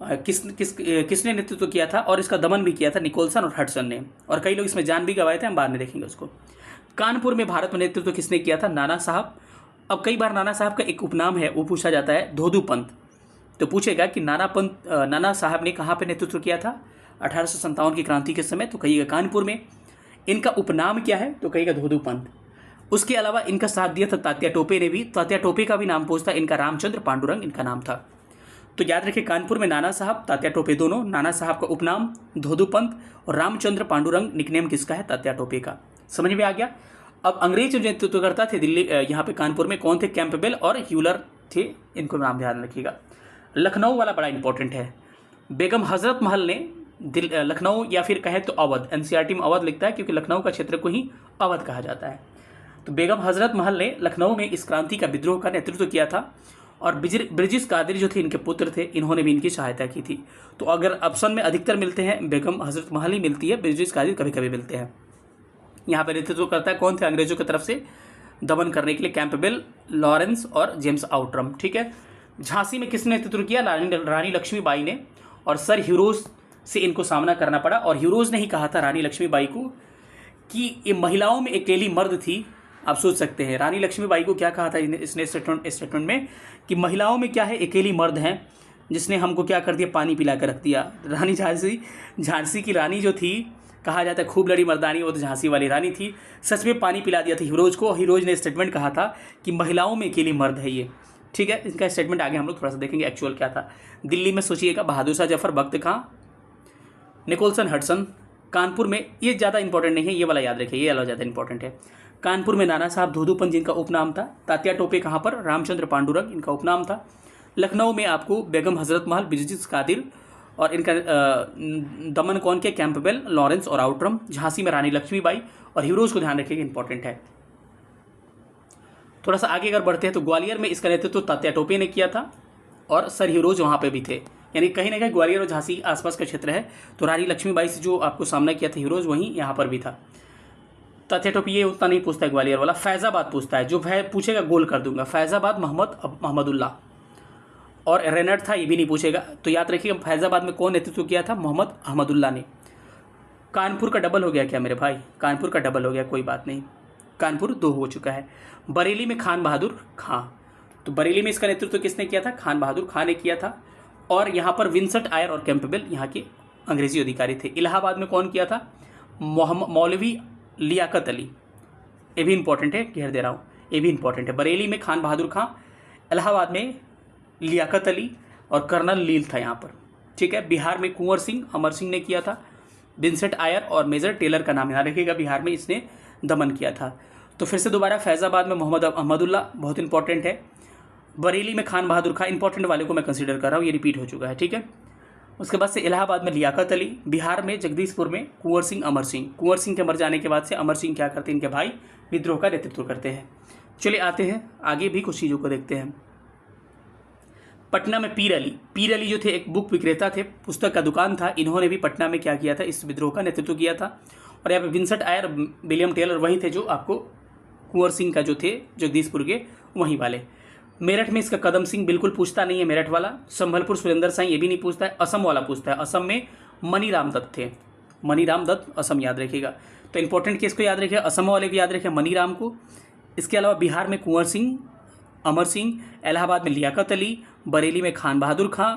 किसने नेतृत्व किया था, और इसका दमन भी किया था निकोलसन और हडसन ने, और कई लोग इसमें जान भी गंवाए थे, हम बाद में देखेंगे उसको। कानपुर में भारत में नेतृत्व किसने किया था, नाना साहब। अब कई बार नाना साहब का एक उपनाम है वो पूछा जाता है, धोधू पंत। तो पूछेगा कि नाना साहब ने कहाँ पे नेतृत्व किया था 1857 की क्रांति के समय, तो कहिएगा कानपुर में। इनका उपनाम क्या है, तो कहिएगा धोधू पंत। उसके अलावा इनका साथ दिया था तात्या टोपे ने भी। तात्या टोपे का भी नाम पूछता, इनका रामचंद्र पांडुरंग इनका नाम था। तो याद रखिए, कानपुर में नाना साहब, तात्या टोपे दोनों। नाना साहब का उपनाम धोधू पंत और रामचंद्र पांडुरंग निकनेम किसका है? तात्या टोपे का। समझ में आ गया। अब अंग्रेज जो नेतृत्वकर्ता थे दिल्ली यहाँ पे कानपुर में कौन थे? कैंपबेल और ह्यूलर थे, इनको नाम ध्यान रखिएगा। लखनऊ वाला बड़ा इंपॉर्टेंट है। बेगम हजरत महल ने लखनऊ या फिर कहे तो अवध, एनसीईआरटी में अवध लिखता है क्योंकि लखनऊ का क्षेत्र को ही अवध कहा जाता है। तो बेगम हजरत महल ने लखनऊ में इस क्रांति का विद्रोह का नेतृत्व किया था और ब्रिजिस कादिर जो थे इनके पुत्र थे, इन्होंने भी इनकी सहायता की थी। तो अगर ऑप्शन में अधिकतर मिलते हैं बेगम हजरत महल ही मिलती है, ब्रिजिस कादिर कभी कभी मिलते हैं। यहाँ पर नेतृत्व करता है कौन थे अंग्रेजों की तरफ से दमन करने के लिए? कैंपबेल, लॉरेंस और जेम्स आउटरम। ठीक है। झांसी में किसने नेतृत्व किया? रानी लक्ष्मीबाई ने। और सर ह्यूरोज से इनको सामना करना पड़ा। और ह्यूरोज ने ही कहा था रानी लक्ष्मीबाई को कि ये महिलाओं में अकेली मर्द थी। आप सोच सकते हैं रानी लक्ष्मीबाई को क्या कहा था इसने स्टेटमेंट में कि महिलाओं में क्या है, अकेली मर्द हैं, जिसने हमको क्या कर दिया, पानी पिला कर रख दिया। रानी झांसी की रानी जो थी, कहा जाता है खूब लड़ी मर्दानी, वो तो झांसी वाली रानी थी। सच में पानी पिला दिया था हीरोज को। हीरोज ने स्टेटमेंट कहा था कि महिलाओं में अकेली मर्द है ये। ठीक है। इसका स्टेटमेंट आगे हम लोग थोड़ा सा देखेंगे एक्चुअल क्या था। दिल्ली में सोचिएगा बहादुर शाह जफर, बख्त खां, निकोलसन हडसन। कानपुर में ये ज़्यादा इंपॉर्टेंट नहीं है, ये वाला याद रखिए, ये वाला ज़्यादा इंपॉर्टेंट है। कानपुर में नाना साहब धोधूपंत जिनका उपनाम था। तात्या टोपे कहाँ पर? रामचंद्र पांडुरंग इनका उपनाम था। लखनऊ में आपको बेगम हजरत महल, ब्रिजिस कादिर और इनका दमन कौन के? कैंपबेल, लॉरेंस और आउटरम। झांसी में रानी लक्ष्मीबाई और हीरोज को ध्यान रखिएगा, इंपॉर्टेंट है। थोड़ा सा आगे अगर बढ़ते हैं तो ग्वालियर में इसका नेतृत्व तात्या टोपे ने किया था और सर हीरोज वहाँ पे भी थे। यानी कहीं ना कहीं ग्वालियर और झांसी आसपास का क्षेत्र है। तो रानी लक्ष्मीबाई से जो आपको सामना किया था हीरोज, वहीं यहाँ पर भी था। तात्या टोपे ये उतना नहीं पूछता है ग्वालियर वाला। फैज़ाबाद पूछता है, जो पूछेगा गोल कर दूंगा। फैज़ाबाद मोहम्मदुल्लाह और रेनट था, ये भी नहीं पूछेगा। तो याद रखिएगा फैज़ाबाद में कौन नेतृत्व किया था? मोहम्मद अहमदुल्ला ने। कानपुर का डबल हो गया क्या मेरे भाई? कानपुर का डबल हो गया, कोई बात नहीं, कानपुर 2 हो चुका है। बरेली में खान बहादुर खां। तो बरेली में इसका नेतृत्व किसने किया था? खान बहादुर खां ने किया था। और यहाँ पर विंसेंट आयर और कैंपबेल यहाँ के अंग्रेजी अधिकारी थे। इलाहाबाद में कौन किया था? मौलवी लियाकत अली। ये भी इंपॉर्टेंट है, घेर दे रहा हूँ, ये भी इंपॉर्टेंट है। बरेली में खान बहादुर खां, इलाहाबाद में लियाकत अली और कर्नल लील था यहाँ पर। ठीक है। बिहार में कुंवर सिंह, अमर सिंह ने किया था। विंसेंट आयर और मेजर टेलर का नाम यहाँ रखिएगा, बिहार में इसने दमन किया था। तो फिर से दोबारा फैज़ाबाद में मोहम्मद अहमदुल्ला, बहुत इंपॉर्टेंट है। बरेली में खान बहादुर खां, इंपॉर्टेंट वाले को मैं कंसीडर कर रहा हूँ, ये रिपीट हो चुका है। ठीक है। उसके बाद से इलाहाबाद में लियाकत अली, बिहार में जगदीशपुर में कुंवर सिंह, अमर सिंह। कुंवर सिंह के मर जाने के बाद से अमर सिंह क्या करते हैं? इनके भाई विद्रोह का नेतृत्व करते हैं। चलिए आते हैं आगे भी कुछ चीज़ों को देखते हैं। पटना में पीर अली जो थे एक बुक विक्रेता थे, पुस्तक का दुकान था। इन्होंने भी पटना में क्या किया था? इस विद्रोह का नेतृत्व किया था। और यहाँ पे विंसेंट आयर, विलियम टेलर वही थे जो आपको कुंवर सिंह का जो थे जगदीशपुर के वहीं वाले। मेरठ में इसका कदम सिंह बिल्कुल पूछता नहीं है, मेरठ वाला। संभलपुर सुरेंद्र साई, ये भी नहीं पूछता है। असम वाला पूछता है, असम में मनीराम दत्त थे। मनीराम दत्त असम याद रखिएगा। तो इंपॉर्टेंट केस को याद रखिएगा, असम वाले को याद रखिए, मनीराम को। इसके अलावा बिहार में कुंवर सिंह, अमर सिंह, इलाहाबाद में लियाकत अली, बरेली में खान बहादुर खां,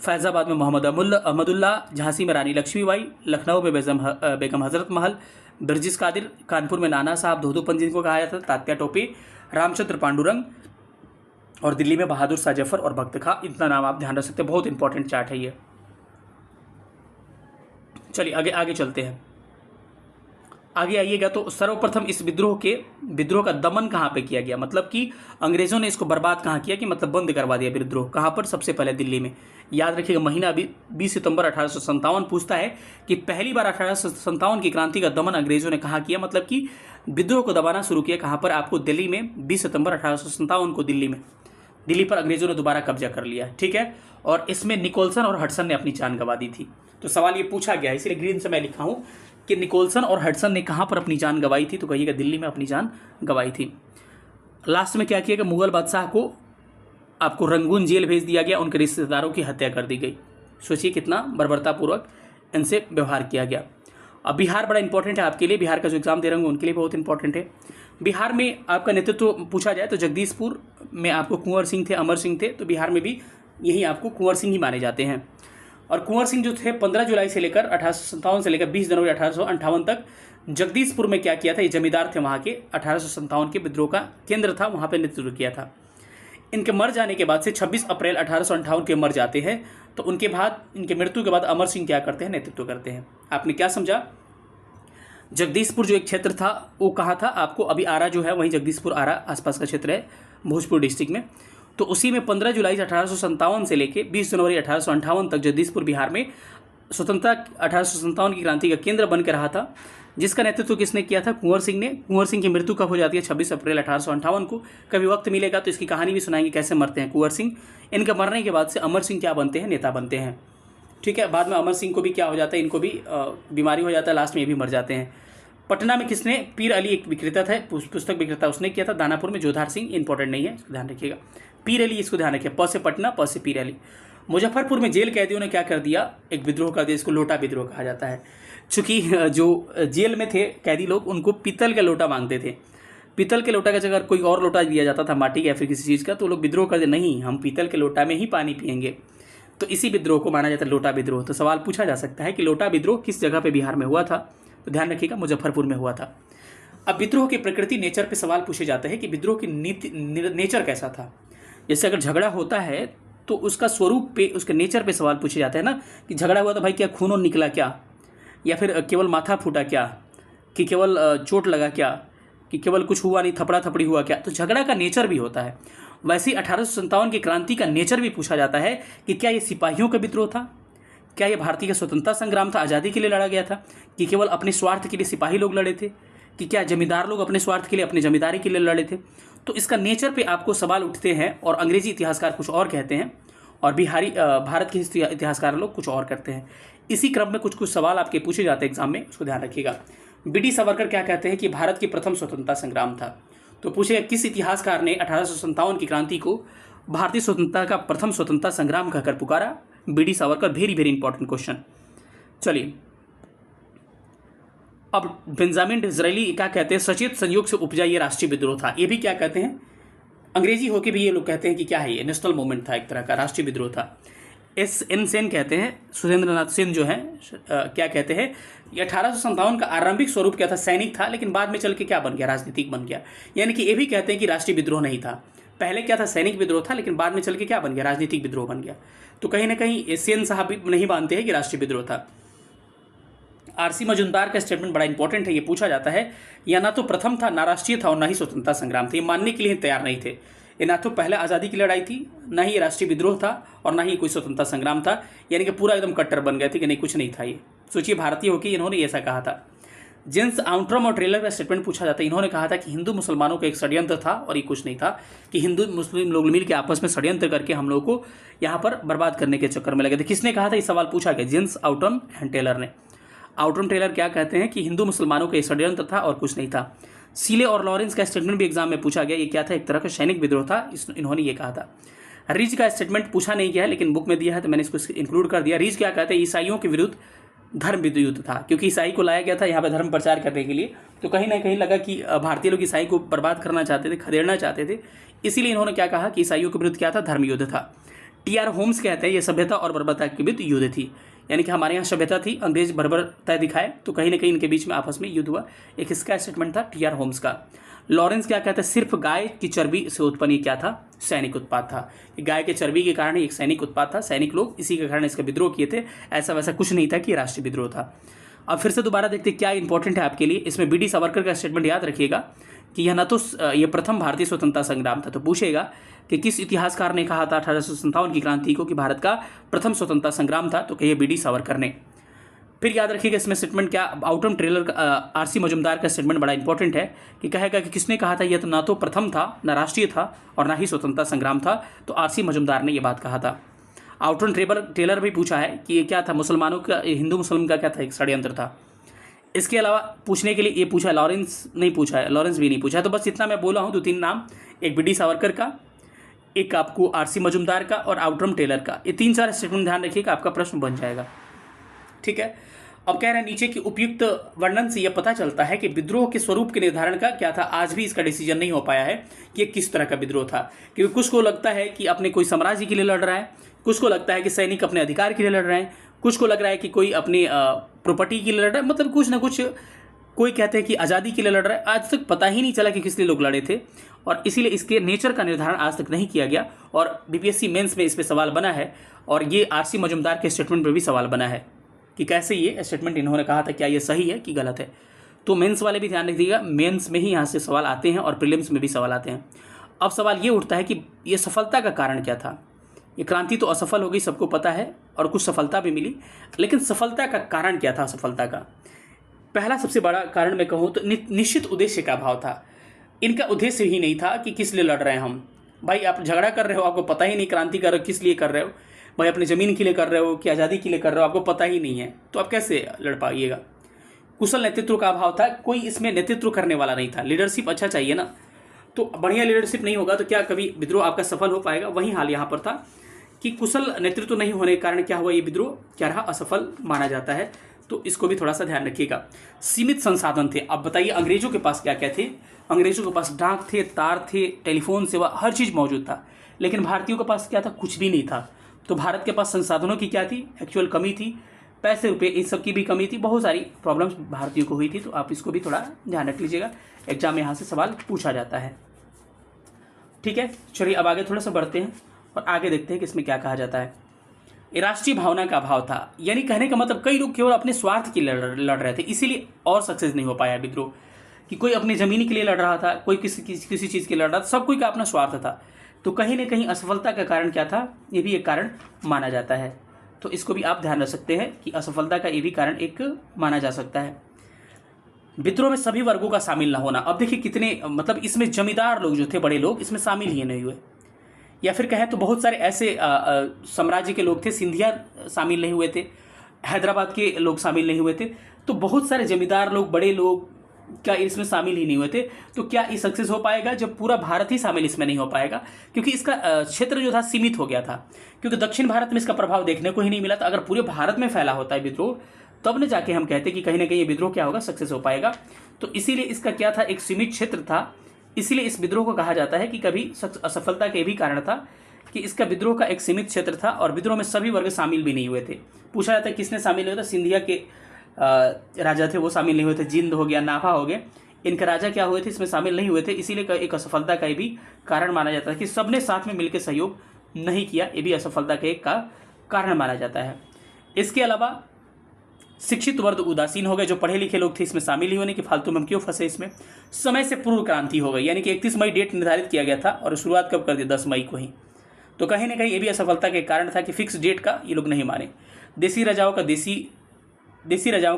फैज़ाबाद में मोहम्मद अहमदुल्ला, झांसी में रानी लक्ष्मीबाई, लखनऊ में बेगम हजरत महल, ब्रिजिस कादिर, कानपुर में नाना साहब धोधूपंत जिनको कहा जाता था, तात्या टोपे, रामचंद्र पांडुरंग, और दिल्ली में बहादुर शाह जफर और बख्त खां। इतना नाम आप ध्यान रख सकते हैं, बहुत इंपॉर्टेंट चार्ट है ये। चलिए आगे चलते हैं। आगे आइएगा तो सर्वप्रथम इस विद्रोह का दमन कहाँ पे किया गया? मतलब कि अंग्रेजों ने इसको बर्बाद कहाँ किया कि मतलब बंद करवा दिया विद्रोह। कहाँ पर? सबसे पहले दिल्ली में। याद रखिएगा महीना 20 सितंबर 1857 पूछता है कि पहली बार 1857 की क्रांति का दमन अंग्रेजों ने कहाँ किया? मतलब कि विद्रोह को दबाना शुरू किया कहाँ पर? आपको दिल्ली में 20 सितंबर 1857 को दिल्ली पर अंग्रेजों ने दोबारा कब्जा कर लिया। ठीक है। और इसमें निकोलसन और हडसन ने अपनी जान गंवा दी थी। तो सवाल ये पूछा गया है, इसलिए ग्रीन से मैं लिखा हूँ कि निकोलसन और हडसन ने कहाँ पर अपनी जान गंवाई थी? तो कहिएगा दिल्ली में अपनी जान गंवाई थी। लास्ट में क्या किया कि मुगल बादशाह को आपको रंगून जेल भेज दिया गया, उनके रिश्तेदारों की हत्या कर दी गई। सोचिए कितना बर्बरतापूर्वक इनसे व्यवहार किया गया। अब बिहार बड़ा इंपॉर्टेंट है आपके लिए, बिहार का जो एग्जाम दे रहे होंगे उनके लिए बहुत इंपॉर्टेंट है। बिहार में आपका नेतृत्व पूछा जाए तो जगदीशपुर में आपको कुंवर सिंह थे, अमर सिंह थे। तो बिहार में भी यही आपको कुंवर सिंह ही माने जाते हैं। और कुंवर सिंह जो थे 15 जुलाई से लेकर 1857 से लेकर 20 जनवरी 1858 तक जगदीशपुर में क्या किया था, ये जमींदार थे वहाँ के, 1857 के विद्रोह का केंद्र था, वहाँ पे नेतृत्व किया था। इनके मर जाने के बाद से 26 अप्रैल 1858 के मर जाते हैं, तो उनके बाद, इनके मृत्यु के बाद अमर सिंह क्या करते हैं, नेतृत्व करते हैं। आपने क्या समझा? जगदीशपुर जो एक क्षेत्र था वो कहाँ था आपको, अभी आरा जो है वहीं जगदीशपुर आरा आसपास का क्षेत्र है भोजपुर डिस्ट्रिक्ट में। तो उसी में 15 जुलाई 1857 से लेके 20 जनवरी 1858 तक जगदीशपुर बिहार में स्वतंत्रता 1857 की क्रांति का केंद्र बन के रहा था, जिसका नेतृत्व किसने किया था? कुंवर सिंह ने। कुंवर सिंह की मृत्यु कब हो जाती है? 26 अप्रैल 1858 को। कभी वक्त मिलेगा तो इसकी कहानी भी सुनाएंगे, कैसे मरते हैं कुंवर सिंह। इनका मरने के बाद से अमर सिंह क्या बनते हैं? नेता बनते हैं। ठीक है, बाद में अमर सिंह को भी क्या हो जाता है, इनको भी बीमारी हो जाता है, लास्ट में ये भी मर जाते हैं। पटना में किसने? पीर अली एक विक्रेता था, पुस्तक विक्रेता, उसने किया था। दानापुर में जोधार सिंह, इंपॉर्टेंट नहीं है, इसको ध्यान रखिएगा। पीर अली, इसको ध्यान रखिए, प से पटना, प से पीर अली। मुजफ्फरपुर में जेल कैदियों ने क्या कर दिया? एक विद्रोह कर दिया, इसको लोटा विद्रोह कहा जाता है। चूँकि जो जेल में थे कैदी लोग, उनको पीतल का लोटा मांगते थे। पीतल के लोटा की जगह कोई और लोटा दिया जाता था माटी का या फिर किसी चीज़ का, तो लोग विद्रोह कर दे, नहीं हम पीतल के लोटा में ही पानी पियेंगे। तो इसी विद्रोह को माना जाता है लोटा विद्रोह। तो सवाल पूछा जा सकता है कि लोटा विद्रोह किस जगह पे बिहार में हुआ था? तो ध्यान रखिएगा, मुजफ्फरपुर में हुआ था। अब विद्रोह की प्रकृति, नेचर पे सवाल पूछे जाते हैं कि विद्रोह की नीति, नेचर कैसा था। जैसे अगर झगड़ा होता है तो उसका स्वरूप पे, उसके नेचर पे सवाल पूछे जाते हैं ना, कि झगड़ा हुआ तो भाई क्या खून निकला क्या, या फिर केवल माथा फूटा क्या, कि केवल चोट लगा क्या, कि केवल कुछ हुआ नहीं, थपड़ा थपड़ी हुआ क्या। तो झगड़ा का नेचर भी होता है। वैसे ही 1857 की क्रांति का नेचर भी पूछा जाता है कि क्या ये सिपाहियों का विद्रोह था, क्या ये भारतीय का स्वतंत्रता संग्राम था, आज़ादी के लिए लड़ा गया था, कि केवल अपने स्वार्थ के लिए सिपाही लोग लड़े थे, कि क्या जमींदार लोग अपने स्वार्थ के लिए, अपनी जमींदारी के लिए लड़े थे। तो इसका नेचर पे आपको सवाल उठते हैं, और अंग्रेजी इतिहासकार कुछ और कहते हैं और भारत के इतिहासकार लोग कुछ और करते हैं। इसी क्रम में कुछ कुछ सवाल आपके पूछे जाते हैं एग्जाम में, उसको ध्यान रखिएगा। बी.डी. सावरकर क्या कहते हैं कि भारत की प्रथम स्वतंत्रता संग्राम था। तो पूछेगा किस इतिहासकार ने 1857 की क्रांति को भारतीय स्वतंत्रता का प्रथम स्वतंत्रता संग्राम कहकर पुकारा? BD. Savarkar. Very very important question. चलिए, अब बेंजामिन डिज़रायली क्या कहते हैं? सचेत संयोग से उपजा ये राष्ट्रीय विद्रोह था। ये भी क्या कहते हैं? अंग्रेजी होके भी ये लोग कहते हैं कि क्या है, ये नेशनल मूवमेंट था, एक तरह का राष्ट्रीय विद्रोह था। एन सेन कहते हैं, सुरेंद्र नाथ सेन जो है, क्या कहते हैं, ये 1857 का आरंभिक स्वरूप क्या था? सैनिक था, लेकिन बाद में चल के क्या बन गया? राजनीतिक बन गया। यानी कि ये भी कहते हैं कि राष्ट्रीय विद्रोह नहीं था, पहले क्या था? सैनिक विद्रोह था, लेकिन बाद में चल के क्या बन गया? राजनीतिक विद्रोह बन गया। तो कहीं ना कहीं सेन साहब भी नहीं मानते हैं कि राष्ट्रीय विद्रोह था। आरसी मजुमदार का स्टेटमेंट बड़ा इंपॉर्टेंट है, ये पूछा जाता है, या ना तो प्रथम था, ना राष्ट्रीय था, और ना ही स्वतंत्रता संग्राम था। ये मानने के लिए तैयार नहीं थे। ये ना तो पहले आज़ादी की लड़ाई थी, ना ही राष्ट्रीय विद्रोह था, और ना ही कोई स्वतंत्रता संग्राम था। यानी कि पूरा एकदम कट्टर बन गए थे कि नहीं, कुछ नहीं था ये। सोचिए, भारतीय होकर इन्होंने ऐसा कहा था। जेम्स आउट्रम और टेलर का स्टेटमेंट पूछा जाता है, इन्होंने कहा था कि हिंदू मुसलमानों का एक षड्यंत्र था, और ये कुछ नहीं था, कि हिंदू मुस्लिम लोग मिल के आपस में षड्यंत्र करके हम लोगों को यहाँ पर बर्बाद करने के चक्कर में लगे थे। किसने कहा था? ये सवाल पूछा गया, जेम्स आउट्रम एंड टेलर ने। आउट्रम टेलर क्या कहते हैं कि हिंदू मुसलमानों का षड्यंत्र था और कुछ नहीं था। सीले और लॉरेंस का स्टेटमेंट भी एग्जाम में पूछा गया, ये क्या था? एक तरह का सैनिक विद्रोह था, इन्होंने ये कहा था। रीज का स्टेटमेंट पूछा नहीं गया है, लेकिन बुक में दिया है तो मैंने इसको इंक्लूड कर दिया। रीज क्या कहते हैं? ईसाइयों के विरुद्ध धर्म युद्ध था, क्योंकि ईसाई को लाया गया था यहाँ पर धर्म प्रचार करने के लिए। तो कहीं ना कहीं लगा कि भारतीय लोग ईसाई को बर्बाद करना चाहते थे, खदेड़ना चाहते थे, इसीलिए इन्होंने क्या कहा कि ईसाइयों के विरुद्ध क्या था? धर्म युद्ध था। टी.आर. होम्स कहते हैं ये सभ्यता और बर्बरता के विरुद्ध युद्ध थी। यानी कि हमारे यहाँ सभ्यता थी, अंग्रेज बर्बरता दिखाए, तो कहीं ना कहीं इनके बीच में आपस में युद्ध हुआ। एक इसका स्टेटमेंट था टी.आर. होम्स का। लॉरेंस क्या कहते हैं? सिर्फ गाय की चर्बी से उत्पन्न ये क्या था? सैनिक उत्पाद था। गाय के चर्बी के कारण एक सैनिक उत्पाद था, सैनिक लोग इसी के कारण इसका विद्रोह किए थे। ऐसा वैसा कुछ नहीं था कि राष्ट्रीय विद्रोह था। अब फिर से दोबारा देखते क्या इंपॉर्टेंट है आपके लिए। इसमें बी.डी. सावरकर का स्टेटमेंट याद रखिएगा कि यह न तो ये प्रथम भारतीय स्वतंत्रता संग्राम था, तो पूछेगा कि किस इतिहासकार ने कहा था 1857 की क्रांति को कि भारत का प्रथम स्वतंत्रता संग्राम था? तो कहिए बी.डी. सावरकर ने। फिर याद रखिएगा इसमें स्टेटमेंट क्या, आउट्रम टेलर का, आरसी मजुमदार का स्टेटमेंट बड़ा इंपॉर्टेंट है कि कहेगा कि किसने कहा था यह तो ना तो प्रथम था, ना राष्ट्रीय था, और ना ही स्वतंत्रता संग्राम था। तो आरसी मजुमदार ने यह बात कहा था। आउट्रम टेलर भी पूछा है कि ये क्या था? मुसलमानों का, हिंदू मुस्लिम का क्या था? एक षड्यंत्र था। इसके अलावा पूछने के लिए ये पूछा, लॉरेंस नहीं पूछा है, लॉरेंस भी नहीं पूछा है। तो बस इतना मैं बोला हूँ, 2-3 नाम, एक बी.डी. सावरकर का, एक आपको आरसी मजुमदार का और आउट्रम टेलर का। ये 3-4 स्टेटमेंट ध्यान रखिएगा, आपका प्रश्न बन जाएगा। ठीक है। अब कह रहे हैं नीचे की उपयुक्त वर्णन से यह पता चलता है कि विद्रोह के स्वरूप के निर्धारण का क्या था। आज भी इसका डिसीजन नहीं हो पाया है कि किस तरह का विद्रोह था, क्योंकि कुछ को लगता है कि अपने कोई साम्राज्य के लिए लड़ रहा है, कुछ को लगता है कि सैनिक अपने अधिकार के लिए लड़ रहे हैं, कुछ को लग रहा है कि कोई अपनी प्रॉपर्टी के लिए लड़ रहा है, मतलब कुछ ना कुछ। कोई कहते हैं कि आज़ादी के लिए लड़ रहा है। आज तक पता ही नहीं चला कि किस लिए लोग लड़े थे, और इसीलिए इसके नेचर का निर्धारण आज तक नहीं किया गया। और बीपीएससी मेंस में इस पर सवाल बना है, और ये आरसी मजुमदार के स्टेटमेंट पर भी सवाल बना है कि कैसे ये स्टेटमेंट इन्होंने कहा था, क्या ये सही है कि गलत है। तो मेंस वाले भी ध्यान रखिएगा, मेंस में ही यहाँ से सवाल आते हैं और प्रीलिम्स में भी सवाल आते हैं। अब सवाल ये उठता है कि ये सफलता का कारण क्या था। ये क्रांति तो असफल हो गई, सबको पता है, और कुछ सफलता भी मिली, लेकिन सफलता का कारण क्या था। सफलता का पहला सबसे बड़ा कारण मैं कहूँ तो निश्चित उद्देश्य का अभाव था। इनका उद्देश्य ही नहीं था कि किस लिए लड़ रहे हैं हम। भाई आप झगड़ा कर रहे हो, आपको पता ही नहीं क्रांति कर रहे हो किस लिए कर रहे हो। भाई अपनी ज़मीन के लिए कर रहे हो कि आज़ादी के लिए कर रहे हो, आपको पता ही नहीं है, तो आप कैसे लड़ पाइएगा। कुशल नेतृत्व का अभाव था, कोई इसमें नेतृत्व करने वाला नहीं था। लीडरशिप अच्छा चाहिए ना, तो बढ़िया लीडरशिप नहीं होगा तो क्या कभी विद्रोह आपका सफल हो पाएगा। वही हाल यहाँ पर था कि कुशल नेतृत्व नहीं होने के कारण क्या हुआ, ये विद्रोह क्या रहा, असफल माना जाता है। तो इसको भी थोड़ा सा ध्यान रखिएगा। सीमित संसाधन थे। अब बताइए अंग्रेजों के पास क्या क्या थे। अंग्रेजों के पास डाक थे, तार थे, टेलीफोन सेवा, हर चीज़ मौजूद था, लेकिन भारतीयों के पास क्या था, कुछ भी नहीं था। तो भारत के पास संसाधनों की क्या थी, एक्चुअल कमी थी, पैसे रुपए इन सब की भी कमी थी, बहुत सारी प्रॉब्लम्स भारतीयों को हुई थी। तो आप इसको भी थोड़ा ध्यान रख लीजिएगा, एग्जाम में यहाँ से सवाल पूछा जाता है। ठीक है, चलिए अब आगे थोड़ा सा बढ़ते हैं और आगे देखते हैं कि इसमें क्या कहा जाता है। ये राष्ट्रीय भावना का अभाव था, यानी कहने का मतलब कई लोग केवल अपने स्वार्थ के लिए लड़ रहे थे, इसीलिए और सक्सेस नहीं हो पाया विद्रोह। कि कोई अपनी ज़मीन के लिए लड़ रहा था, कोई किसी चीज़ के लिए लड़ रहा था, सब कोई का अपना स्वार्थ था। तो कहीं ना कहीं असफलता का कारण क्या था, ये भी एक कारण माना जाता है। तो इसको भी आप ध्यान रख सकते हैं कि असफलता का ये भी कारण एक माना जा सकता है। विद्रोह में सभी वर्गों का शामिल ना होना। अब देखिए कितने, मतलब इसमें जमींदार लोग जो थे, बड़े लोग, इसमें शामिल ही नहीं हुए। या फिर कहें तो बहुत सारे ऐसे साम्राज्य के लोग थे, सिंधिया शामिल नहीं हुए थे, हैदराबाद के लोग शामिल नहीं हुए थे। तो बहुत सारे जमींदार लोग, बड़े लोग क्या इसमें शामिल ही नहीं हुए थे। तो क्या ये सक्सेस हो पाएगा जब पूरा भारत ही शामिल इसमें नहीं हो पाएगा, क्योंकि इसका क्षेत्र जो था सीमित हो गया था, क्योंकि दक्षिण भारत में इसका प्रभाव देखने को ही नहीं मिला था। अगर पूरे भारत में फैला होता है विद्रोह, तब न जाके हम कहते कि कहीं ना कहीं ये विद्रोह क्या होगा, सक्सेस हो पाएगा। तो इसीलिए इसका क्या था, एक सीमित क्षेत्र था, इसीलिए इस विद्रोह को कहा जाता है कि कभी असफलता के भी कारण था कि इसका विद्रोह का एक सीमित क्षेत्र था और विद्रोह में सभी वर्ग शामिल भी नहीं हुए थे। पूछा जाता है किसने शामिल हुआ था, सिंधिया के राजा थे वो शामिल नहीं हुए थे, जिंद हो गया, नाभा हो गए, इनके राजा क्या हुए थे, इसमें शामिल नहीं हुए थे। इसीलिए एक असफलता का भी कारण माना जाता है कि सबने साथ में मिलकर सहयोग नहीं किया, ये भी असफलता के एक का कारण माना जाता है। इसके अलावा शिक्षित वर्ग उदासीन हो गए, जो पढ़े लिखे लोग थे इसमें शामिल ही होने की, फालतू में हम क्यों फंसे इसमें। समय से पूर्व क्रांति हो गई, यानी कि 31 मई डेट निर्धारित किया गया था और शुरुआत कब कर दी, 10 मई को ही। तो कहीं ना कहीं ये भी असफलता के कारण था कि फिक्स डेट का ये लोग नहीं माने। देसी राजाओं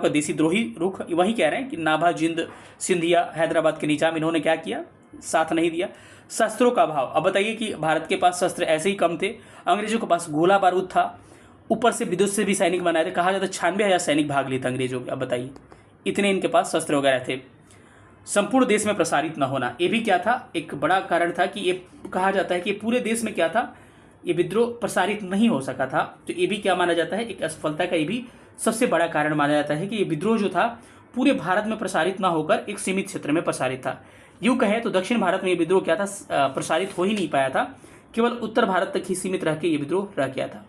का देसी द्रोही रुख, वही कह रहे हैं कि नाभा, जिंद, सिंधिया, हैदराबाद के निजाम, इन्होंने क्या किया, साथ नहीं दिया। शस्त्रों का अभाव। अब बताइए कि भारत के पास शस्त्र ऐसे ही कम थे, अंग्रेजों के पास गोला बारूद था, ऊपर से विदेश से भी सैनिक बनाए थे, कहा जाता है 96,000 सैनिक भाग लिए थे अंग्रेजों के। अब बताइए इतने इनके पास शस्त्र वगैरह थे। संपूर्ण देश में प्रसारित न होना, ये भी क्या था, एक बड़ा कारण था कि ये कहा जाता है कि पूरे देश में क्या था, ये विद्रोह प्रसारित नहीं हो सका था। तो ये भी क्या माना जाता है, एक असफलता का ये भी सबसे बड़ा कारण माना जाता है कि ये विद्रोह जो था पूरे भारत में प्रसारित ना होकर एक सीमित क्षेत्र में प्रसारित था। यूँ कहें तो दक्षिण भारत में ये विद्रोह क्या था, प्रसारित हो ही नहीं पाया था, केवल उत्तर भारत तक ही सीमित रह के ये विद्रोह रह गया था।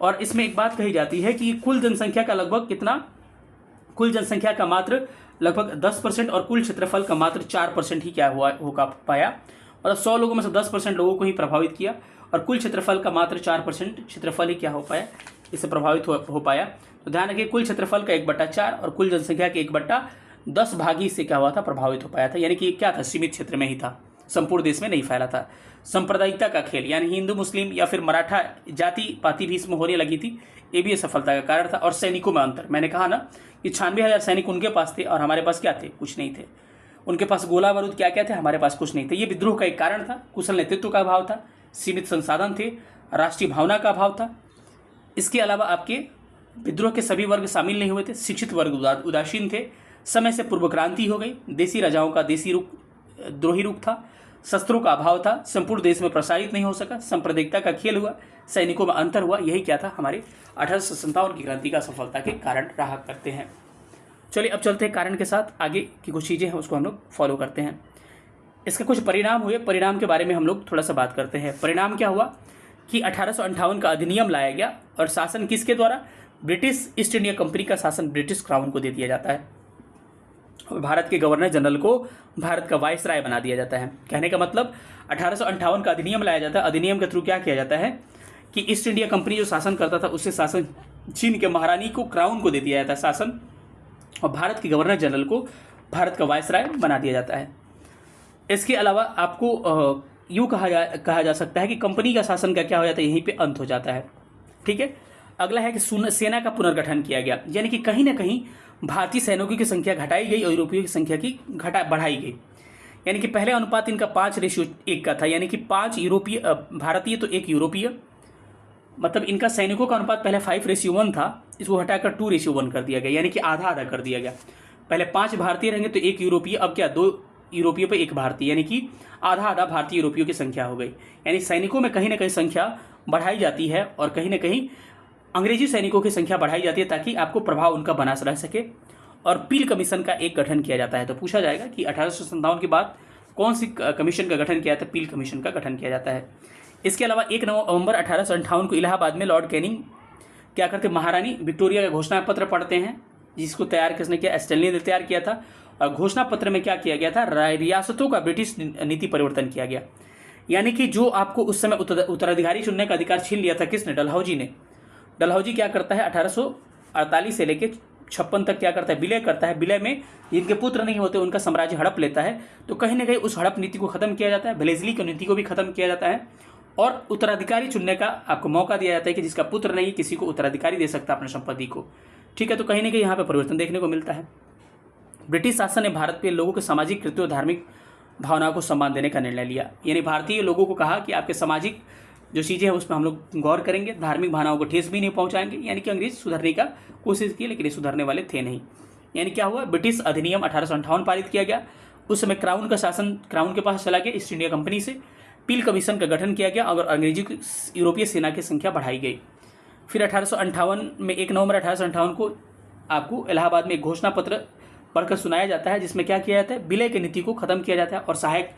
और इसमें एक बात कही जाती है कि कुल जनसंख्या का लगभग कितना, कुल जनसंख्या का मात्र लगभग 10% और कुल क्षेत्रफल का मात्र 4% ही क्या हुआ होगा पाया। मतलब 100 लोगों में से 10% लोगों को ही प्रभावित किया और कुल क्षेत्रफल का मात्र 4% क्षेत्रफल ही क्या हो पाया, इससे प्रभावित हो पाया। तो ध्यान रखिए कुल क्षेत्रफल का 1/4 और कुल जनसंख्या के 1/10 भाग ही से क्या हुआ था, प्रभावित हो पाया था। यानी कि क्या था, सीमित क्षेत्र में ही था, संपूर्ण देश में नहीं फैला था। सांप्रदायिकता का खेल, यानी हिंदू मुस्लिम या फिर मराठा जाति पाति भी इसमें होने लगी थी, ये भी असफलता का कारण था। और सैनिकों में अंतर, मैंने कहा ना कि 96,000 सैनिक उनके पास थे और हमारे पास क्या थे, कुछ नहीं थे। उनके पास गोला बारूद क्या क्या थे, हमारे पास कुछ नहीं थे। ये विद्रोह का एक कारण था। कुशल नेतृत्व का अभाव था, सीमित संसाधन थे, राष्ट्रीय भावना का अभाव था। इसके अलावा आपके विद्रोह के सभी वर्ग शामिल नहीं हुए थे, शिक्षित वर्ग उदासीन थे, समय से पूर्व क्रांति हो गई, देसी राजाओं का द्रोही रुख था, शस्त्रों का अभाव था, संपूर्ण देश में प्रसारित नहीं हो सका, सांप्रदायिकता का खेल हुआ, सैनिकों में अंतर हुआ। यही क्या था, हमारे 1857 की क्रांति का सफलता के कारण रहा करते हैं। चलिए अब चलते हैं कारण के साथ, आगे की कुछ चीज़ें हैं उसको हम लोग फॉलो करते हैं। इसके कुछ परिणाम हुए, परिणाम के बारे में हम लोग थोड़ा सा बात करते हैं। परिणाम क्या हुआ कि 1858 का अधिनियम लाया गया और शासन किसके द्वारा? ब्रिटिश ईस्ट इंडिया कंपनी का शासन ब्रिटिश क्राउन को दे दिया जाता है और भारत के गवर्नर जनरल को भारत का वाइसराय बना दिया जाता है। कहने का मतलब 1858 का अधिनियम लाया जाता है। अधिनियम के थ्रू क्या किया जाता है कि ईस्ट इंडिया कंपनी जो शासन करता था उससे शासन चीन के महारानी को, क्राउन को दे दिया जाता है शासन, और भारत के गवर्नर जनरल को भारत का वाइसराय बना दिया जाता है। इसके अलावा आपको यूँ कहा जा सकता है कि कंपनी का शासन का क्या हो जाता है, यहीं पे अंत हो जाता है। ठीक है। अगला है कि सेना का पुनर्गठन किया गया, यानी कि कहीं ना कहीं भारतीय सैनिकों की संख्या घटाई गई और यूरोपियों की संख्या की बढ़ाई गई। यानी कि पहले अनुपात इनका 5:1 का था, यानी कि 5 यूरोपीय भारतीय तो 1 यूरोपीय, मतलब इनका सैनिकों का अनुपात पहले 5:1 था, इसको हटाकर 2:1 कर दिया गया, यानी कि आधा आधा कर दिया गया। पहले 5 भारतीय रहेंगे तो 1 यूरोपीय, अब क्या 2 यूरोपीय पे 1 भारतीय, यानी कि आधा आधा भारतीय यूरोपियों की संख्या हो गई। यानी सैनिकों में कहीं ना कहीं संख्या बढ़ाई जाती है और कहीं ना कहीं अंग्रेजी सैनिकों की संख्या बढ़ाई जाती है ताकि आपको प्रभाव उनका बना रह सके। और पील कमीशन का एक गठन किया जाता है। तो पूछा जाएगा कि 1857 के बाद कौन सी कमीशन का गठन किया जाता है? पील कमीशन का गठन किया जाता है। इसके अलावा 1 नवंबर 1858 को इलाहाबाद में लॉर्ड कैनिंग क्या करते? महारानी विक्टोरिया का घोषणा पत्र पढ़ते हैं, जिसको तैयार किसने किया? स्टैनली ने तैयार किया था। और घोषणा पत्र में क्या किया गया था? रियासतों का ब्रिटिश नीति परिवर्तन किया गया। यानी कि जो आपको उस समय उत्तराधिकारी चुनने का अधिकार छीन लिया था किसने? डलहौजी ने। डलहौजी क्या करता है? 1848 से लेकर 56 तक क्या करता है? विलय करता है। विलय में जिनके पुत्र नहीं होते उनका साम्राज्य हड़प लेता है। तो कहीं ना कहीं उस हड़प नीति को खत्म किया जाता है, वेलेस्ली की नीति को भी खत्म किया जाता है और उत्तराधिकारी चुनने का आपको मौका दिया जाता है कि जिसका पुत्र नहीं किसी को उत्तराधिकारी दे सकता अपनी संपत्ति को। ठीक है। तो कहीं ना कहीं यहाँ पर परिवर्तन देखने को मिलता है। ब्रिटिश शासन ने भारत के लोगों के सामाजिक कृत्यों और धार्मिक भावनाओं को सम्मान देने का निर्णय लिया। यानी भारतीय लोगों को कहा कि आपके सामाजिक जो चीज़ें हैं उस पर हम लोग गौर करेंगे, धार्मिक भावनाओं को ठेस भी नहीं पहुंचाएंगे। यानी कि अंग्रेज सुधरने का कोशिश की लेकिन ये सुधरने वाले थे नहीं। यानी क्या हुआ? ब्रिटिश अधिनियम 1858 पारित किया गया। उस समय क्राउन का शासन क्राउन के पास चला गया ईस्ट इंडिया कंपनी से। पील कमीशन का गठन किया गया और अंग्रेजी यूरोपीय सेना की संख्या बढ़ाई गई। फिर 1858 में 1 नवंबर 1858 को आपको इलाहाबाद में एक घोषणा पत्र पढ़कर सुनाया जाता है, जिसमें क्या किया जाता है? विलय की नीति को खत्म किया जाता है और सहायक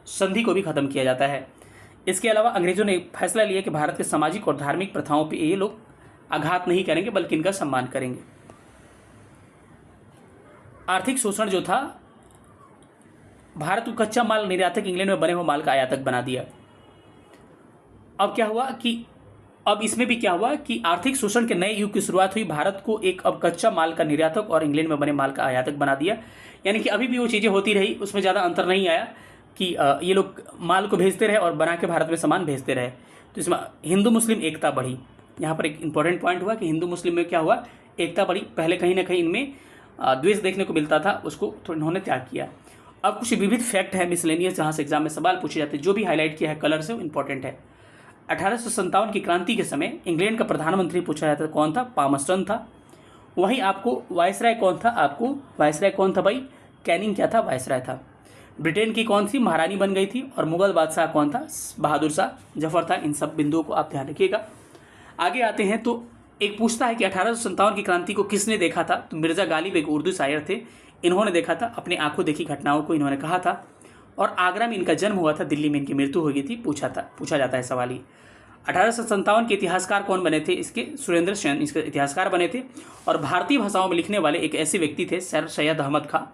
संधि को भी खत्म किया जाता है। इसके अलावा अंग्रेजों ने फैसला लिया कि भारत के सामाजिक और धार्मिक प्रथाओं पर ये लोग आघात नहीं करेंगे बल्कि इनका सम्मान करेंगे। आर्थिक शोषण जो था, भारत को कच्चा माल निर्यातक इंग्लैंड में बने हुए माल का आयातक बना दिया। अब क्या हुआ कि अब इसमें भी क्या हुआ कि आर्थिक शोषण के नए युग की शुरुआत हुई। भारत को एक अब कच्चा माल का निर्यातक और इंग्लैंड में बने माल का आयातक बना दिया। यानी कि अभी भी वो चीज़ें होती रही, उसमें ज़्यादा अंतर नहीं आया कि ये लोग माल को भेजते रहे और बना के भारत में सामान भेजते रहे। तो इसमें हिंदू मुस्लिम एकता बढ़ी। यहाँ पर एक इंपॉर्टेंट पॉइंट हुआ कि हिंदू मुस्लिम में क्या हुआ? एकता बढ़ी। पहले कहीं ना कहीं इनमें द्वेष देखने को मिलता था, उसको तो इन्होंने त्याग किया। अब कुछ विविध फैक्ट है मिसलेनियस, जहाँ से एग्जाम में सवाल पूछे जाते हैं, जो भी हाईलाइट किया है कलर से वो इंपॉर्टेंट है। 1857 की क्रांति के समय इंग्लैंड का प्रधानमंत्री पूछा जाता था, कौन था? पामस्टन था। वहीं आपको वायसराय कौन था? आपको वायसराय कौन था भाई? कैनिंग क्या था? वायसराय था। ब्रिटेन की कौन सी महारानी बन गई थी? और मुगल बादशाह कौन था? बहादुर शाह जफर था। इन सब बिंदुओं को आप ध्यान रखिएगा। आगे आते हैं तो एक पूछता है कि 1857 की क्रांति को किसने देखा था? तो मिर्ज़ा गालिब एक उर्दू शायर थे, इन्होंने देखा था। अपनी आंखों देखी घटनाओं को इन्होंने कहा था। और आगरा में इनका जन्म हुआ था, दिल्ली में इनकी मृत्यु हो गई थी। पूछा जाता है सवाल ही। 1857 के इतिहासकार कौन बने थे? इसके सुरेंद्र सेन इसके इतिहासकार बने थे। और भारतीय भाषाओं में लिखने वाले एक ऐसे व्यक्ति थे सर सैयद अहमद खां।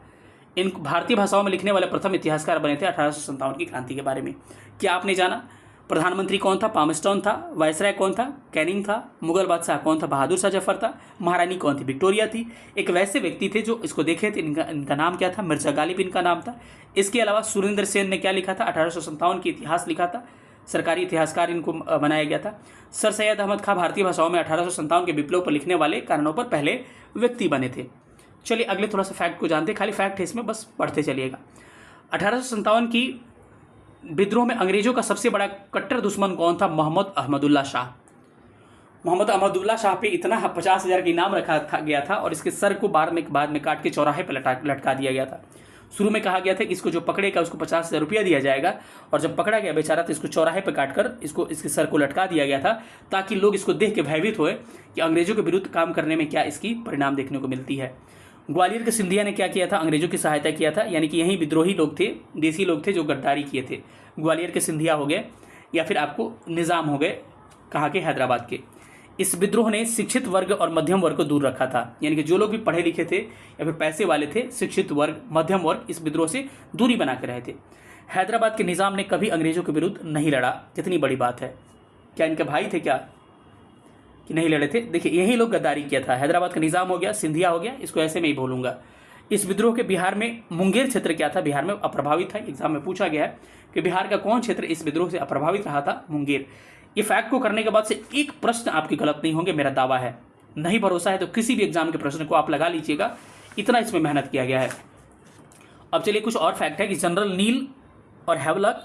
इन भारतीय भाषाओं में लिखने वाले प्रथम इतिहासकार बने थे 1857 की क्रांति के बारे में। क्या आपने जाना? प्रधानमंत्री कौन था? पामस्टन था। वायसराय कौन था? कैनिंग था। मुगल बादशाह कौन था? बहादुर शाह जफर था। महारानी कौन थी? विक्टोरिया थी। एक वैसे व्यक्ति थे जो इसको देखे थे, इनका नाम क्या था? मिर्ज़ा गालिब इनका नाम था। इसके अलावा सुरेंद्र सेन ने क्या लिखा था? 1857 की इतिहास लिखा था, सरकारी इतिहासकार इनको बनाया गया था। सर सैयद अहमद खां भारतीय भाषाओं में 1857 के विप्लव पर लिखने वाले कारणों पर पहले व्यक्ति बने थे। चलिए अगले थोड़ा सा फैक्ट को जानते हैं, खाली फैक्ट है इसमें, बस पढ़ते चलिएगा। 1857 की विद्रोह में अंग्रेजों का सबसे बड़ा कट्टर दुश्मन कौन था? मोहम्मद अहमदुल्ला शाह। मोहम्मद अहमदुल्ला शाह पे इतना 50,000 का इनाम रखा गया था और इसके सर को बाद में काट के चौराहे पर लटका दिया गया था। शुरू में कहा गया था कि इसको जो पकड़ेगा उसको 50,000 रुपया दिया जाएगा, और जब पकड़ा गया बेचारा तो इसको चौराहे पर काटकर इसके सर को लटका दिया गया था, ताकि लोग इसको देख के भयभीत हुए कि अंग्रेजों के विरुद्ध काम करने में क्या इसकी परिणाम देखने को मिलती है। ग्वालियर के सिंधिया ने क्या किया था? अंग्रेजों की सहायता किया था। यानी कि यही विद्रोही लोग थे, देसी लोग थे जो गद्दारी किए थे। ग्वालियर के सिंधिया हो गए या फिर आपको निज़ाम हो गए, कहाँ के? हैदराबाद के। इस विद्रोह ने शिक्षित वर्ग और मध्यम वर्ग को दूर रखा था, यानी कि जो लोग भी पढ़े लिखे थे या फिर पैसे वाले थे, शिक्षित वर्ग, मध्यम वर्ग, इस विद्रोह से दूरी बना के रहे थे। हैदराबाद के निज़ाम ने कभी अंग्रेजों के विरुद्ध नहीं लड़ा। कितनी बड़ी बात है। क्या इनके भाई थे क्या कि नहीं लड़े थे? देखिए, यही लोग गद्दारी किया था। हैदराबाद का निज़ाम हो गया, सिंधिया हो गया, इसको ऐसे में ही बोलूँगा। इस विद्रोह के बिहार में मुंगेर क्षेत्र क्या था? बिहार में अप्रभावित था। एग्जाम में पूछा गया है कि बिहार का कौन क्षेत्र इस विद्रोह से अप्रभावित रहा था? मुंगेर। ये फैक्ट को करने के बाद से एक प्रश्न आपके गलत नहीं होंगे, मेरा दावा है। नहीं भरोसा है तो किसी भी एग्जाम के प्रश्न को आप लगा लीजिएगा, इतना इसमें मेहनत किया गया है। अब चलिए कुछ और फैक्ट है कि जनरल नील और हैवलॉक